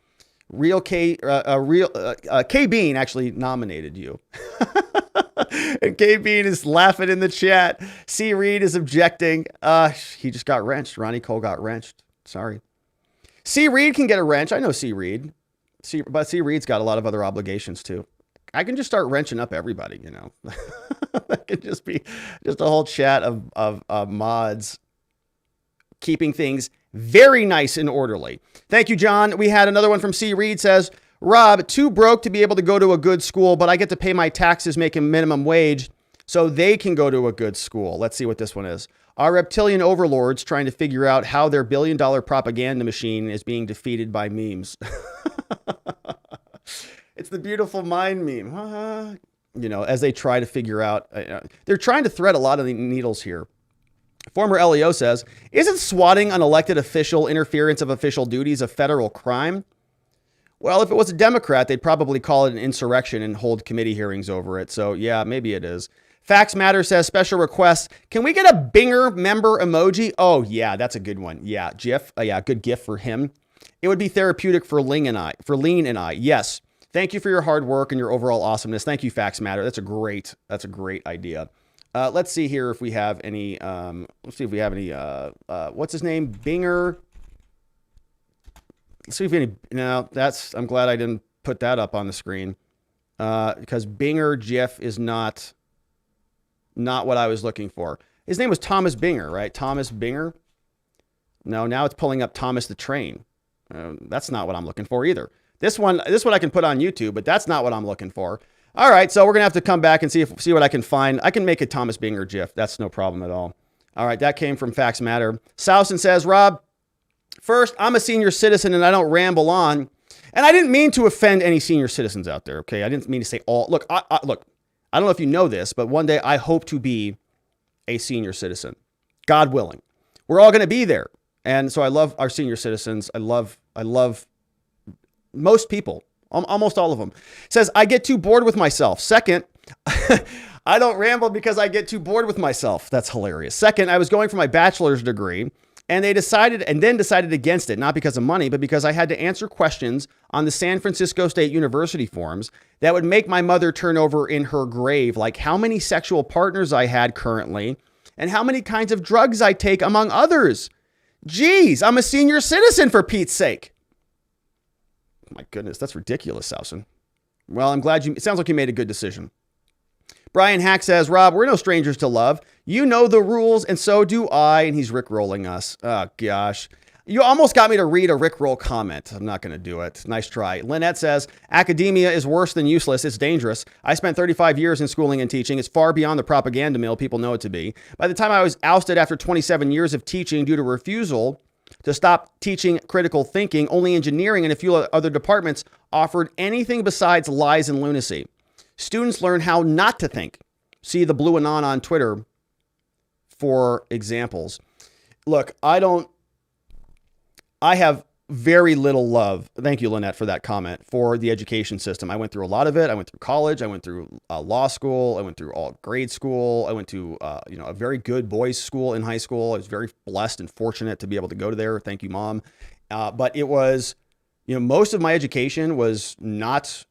K Bean actually nominated you. And K Bean is laughing in the chat. C Reed is objecting. He just got wrenched. Ronnie Cole got wrenched. Sorry. C Reed can get a wrench. I know C Reed. But C Reed's got a lot of other obligations, too. I can just start wrenching up everybody, That could just be just a whole chat of mods keeping things very nice and orderly. Thank you, John. We had another one from C. Reed says, Rob, too broke to be able to go to a good school, but I get to pay my taxes making minimum wage so they can go to a good school. Let's see what this one is. Our reptilian overlords trying to figure out how their billion-dollar propaganda machine is being defeated by memes. It's the beautiful mind meme. As they try to figure out, they're trying to thread a lot of the needles here. Former LEO says, isn't swatting an elected official interference of official duties a federal crime? Well, if it was a Democrat, they'd probably call it an insurrection and hold committee hearings over it. So yeah, maybe it is. Facts Matter says, special request. Can we get a Binger member emoji? Oh yeah, that's a good one. Yeah, GIF. Good GIF for him. It would be therapeutic for Lean and I. Yes. Thank you for your hard work and your overall awesomeness. Thank you, Facts Matter. That's a great idea. Let's see here if we have any, what's his name? Binger. Let's see if any, I'm glad I didn't put that up on the screen. Because Binger GIF is not what I was looking for. His name was Thomas Binger, right? Thomas Binger. No, now it's pulling up Thomas the Train. That's not what I'm looking for either. This one I can put on YouTube, but that's not what I'm looking for. All right, so we're going to have to come back and see what I can find. I can make a Thomas Binger GIF. That's no problem at all. All right, that came from Facts Matter. Sousen says, Rob, first, I'm a senior citizen and I don't ramble on. And I didn't mean to offend any senior citizens out there, okay? I didn't mean to say all. Look, I don't know if you know this, but one day I hope to be a senior citizen. God willing. We're all going to be there. And so I love our senior citizens. I love most people, almost all of them. Says, I get too bored with myself. Second, I don't ramble because I get too bored with myself. That's hilarious. Second, I was going for my bachelor's degree and then decided against it, not because of money, but because I had to answer questions on the San Francisco State University forms that would make my mother turn over in her grave, like how many sexual partners I had currently and how many kinds of drugs I take, among others. Geez, I'm a senior citizen, for Pete's sake. My goodness, that's ridiculous, Sousen. Well, I'm glad it sounds like you made a good decision. Brian Hack says, Rob, we're no strangers to love. You know the rules, and so do I. And he's rickrolling us. Oh, gosh. You almost got me to read a rickroll comment. I'm not going to do it. Nice try. Lynette says, academia is worse than useless. It's dangerous. I spent 35 years in schooling and teaching. It's far beyond the propaganda mill people know it to be. By the time I was ousted after 27 years of teaching due to refusal to stop teaching critical thinking, only engineering and a few other departments offered anything besides lies and lunacy. Students learn how not to think. See the Blue Anon on Twitter for examples. Look, I have very little love. Thank you, Lynette, for that comment, for the education system. I went through a lot of it. I went through college. I went through law school. I went through all grade school. I went to a very good boys' school in high school. I was very blessed and fortunate to be able to go to there. Thank you, Mom. But it was, most of my education was not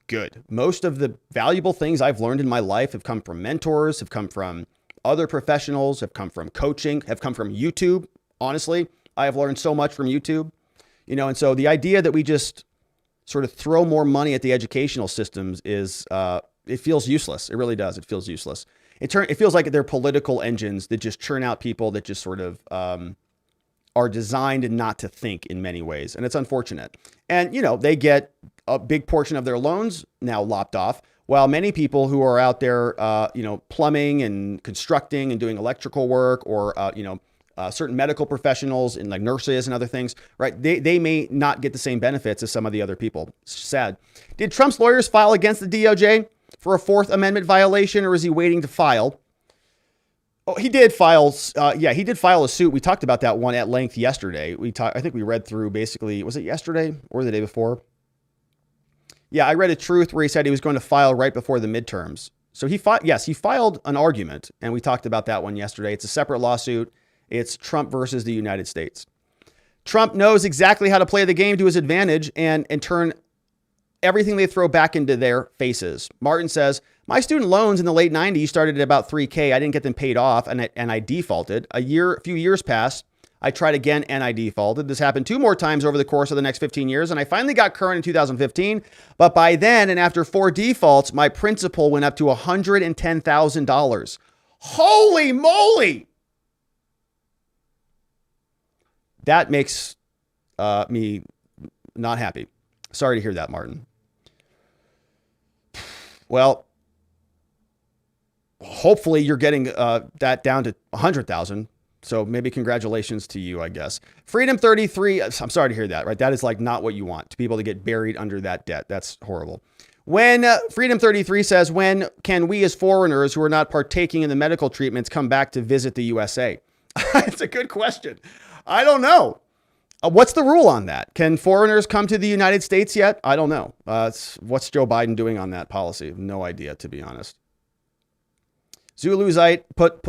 good. Most of the valuable things I've learned in my life have come from mentors, have come from other professionals, have come from coaching, have come from YouTube. Honestly, I have learned so much from YouTube, and so the idea that we just sort of throw more money at the educational systems is it feels useless. It really does. It feels useless. It feels like they're political engines that just churn out people that just sort of are designed not to think in many ways. And it's unfortunate. And, you know, they get a big portion of their loans now lopped off, while many people who are out there, you know, plumbing and constructing and doing electrical work, or, you know, certain medical professionals and like nurses and other things, right? They may not get the same benefits as some of the other people. It's sad. Did Trump's lawyers file against the DOJ for a Fourth Amendment violation, or is he waiting to file? Oh, he did file. Yeah, he did file a suit. We talked about that one at length yesterday. I think we read through basically, was it yesterday or the day before? Yeah, I read a truth where he said he was going to file right before the midterms. So he filed an argument, and we talked about that one yesterday. It's a separate lawsuit. It's Trump versus the United States. Trump knows exactly how to play the game to his advantage and turn everything they throw back into their faces. Martin says, my student loans in the late 90s started at about $3,000. I didn't get them paid off, and I defaulted. A few years passed. I tried again and I defaulted. This happened 2 more times over the course of the next 15 years, and I finally got current in 2015. But by then, and after 4 defaults, my principal went up to $110,000. Holy moly! That makes me not happy. Sorry to hear that, Martin. Well, hopefully you're getting that down to 100,000. So maybe congratulations to you, I guess. Freedom 33. I'm sorry to hear that, right? That is like not what you want, to be able to get buried under that debt. That's horrible. When Freedom 33 says, when can we as foreigners who are not partaking in the medical treatments come back to visit the USA? It's a good question. I don't know. What's the rule on that? Can foreigners come to the United States yet? I don't know. What's Joe Biden doing on that policy? No idea, to be honest. Zuluzite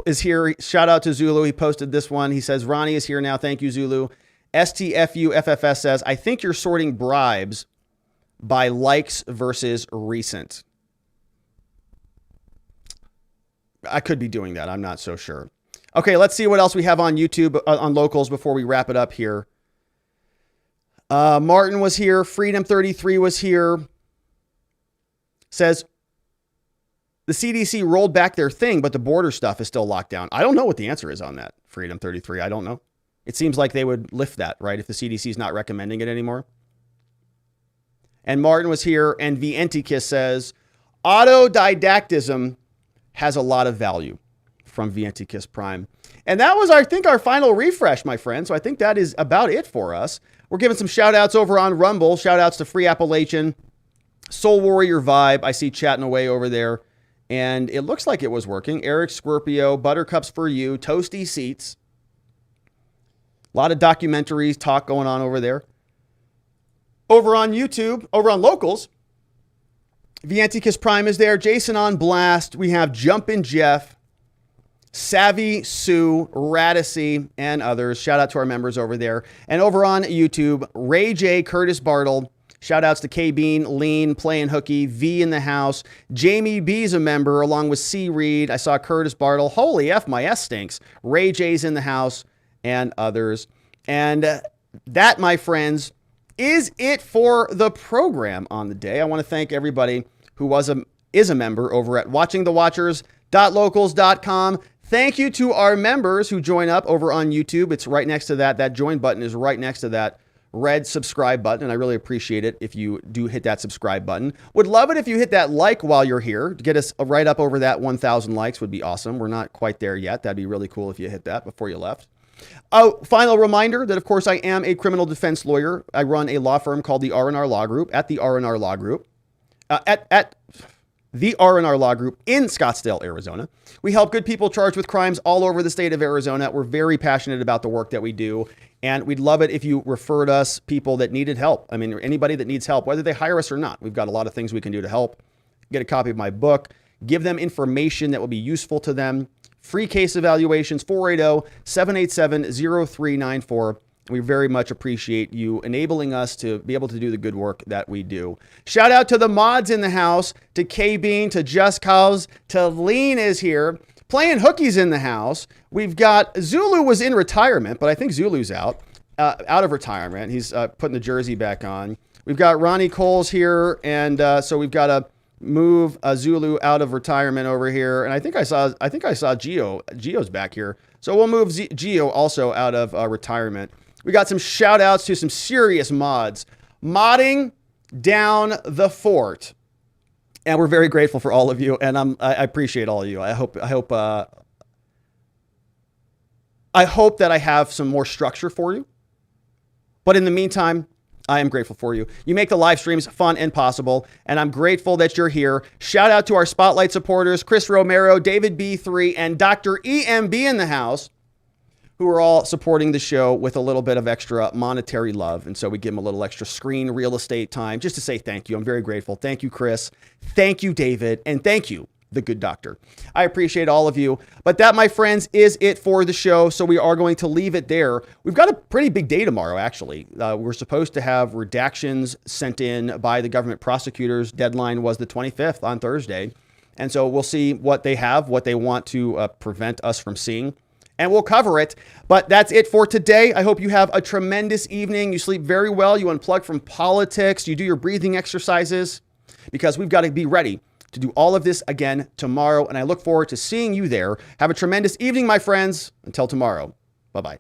is here. Shout out to Zulu. He posted this one. He says, Ronnie is here now. Thank you, Zulu. STFUFFS says, I think you're sorting bribes by likes versus recent. I could be doing that. I'm not so sure. Okay, let's see what else we have on YouTube, on locals, before we wrap it up here. Martin was here. Freedom 33 was here. Says, the CDC rolled back their thing, but the border stuff is still locked down. I don't know what the answer is on that, Freedom 33. I don't know. It seems like they would lift that, right, if the CDC is not recommending it anymore. And Martin was here, and Vientikis says, autodidactism has a lot of value, from Vientikis Prime. And that was, I think, our final refresh, my friend. So I think that is about it for us. We're giving some shout outs over on Rumble. Shout outs to Free Appalachian, Soul Warrior Vibe. I see chatting away over there. And it looks like it was working. Eric Scorpio, Buttercups for You, Toasty Seats. A lot of documentaries, talk going on over there. Over on YouTube, over on Locals, Vientikis Prime is there. Jason on Blast. We have Jumpin' Jeff, Savvy Sue, Radicy, and others. Shout out to our members over there. And over on YouTube, Ray J, Curtis Bartle. Shout outs to K Bean, Lean, Playing Hooky, V in the house. Jamie B's a member, along with C Reed. I saw Curtis Bartle. Holy F, my S stinks. Ray J's in the house, and others. And that, my friends, is it for the program on the day. I want to thank everybody who is a member over at watchingthewatchers.locals.com. Thank you to our members who join up over on YouTube. It's right next to that. That join button is right next to that red subscribe button, and I really appreciate it if you do hit that subscribe button. Would love it if you hit that like while you're here. To get us right up over that 1,000 likes would be awesome. We're not quite there yet. That'd be really cool if you hit that before you left. Oh, final reminder that, of course, I am a criminal defense lawyer. I run a law firm called the R&R Law Group at the R&R Law Group. At the R&R Law Group in Scottsdale, Arizona. We help good people charged with crimes all over the state of Arizona. We're very passionate about the work that we do, and we'd love it if you referred us people that needed help. I mean, anybody that needs help, whether they hire us or not. We've got a lot of things we can do to help. Get a copy of my book. Give them information that will be useful to them. Free case evaluations, 480-787-0394. We very much appreciate you enabling us to be able to do the good work that we do. Shout out to the mods in the house, to K-Bean, to Just Cause, to Lean is here. Playing Hookies in the house. We've got, Zulu was in retirement, but I think Zulu's out of retirement. He's putting the jersey back on. We've got Ronnie Coles here, and so we've got a move Zulu out of retirement over here. And I think I saw Gio's back here. So we'll move Gio also out of retirement. We got some shout outs to some serious mods. Modding down the fort. And we're very grateful for all of you. And I appreciate all of you. I hope that I have some more structure for you. But in the meantime, I am grateful for you. You make the live streams fun and possible, and I'm grateful that you're here. Shout out to our Spotlight supporters, Chris Romero, David B3, and Dr. EMB in the house, who are all supporting the show with a little bit of extra monetary love. And so we give them a little extra screen real estate time just to say thank you. I'm very grateful. Thank you, Chris. Thank you, David. And thank you, the good doctor. I appreciate all of you. But that, my friends, is it for the show. So we are going to leave it there. We've got a pretty big day tomorrow, actually. We're supposed to have redactions sent in by the government prosecutors. Deadline was the 25th on Thursday. And so we'll see what they have, what they want to prevent us from seeing. And we'll cover it. But that's it for today. I hope you have a tremendous evening. You sleep very well. You unplug from politics. You do your breathing exercises, because we've got to be ready to do all of this again tomorrow. And I look forward to seeing you there. Have a tremendous evening, my friends. Until tomorrow. Bye-bye.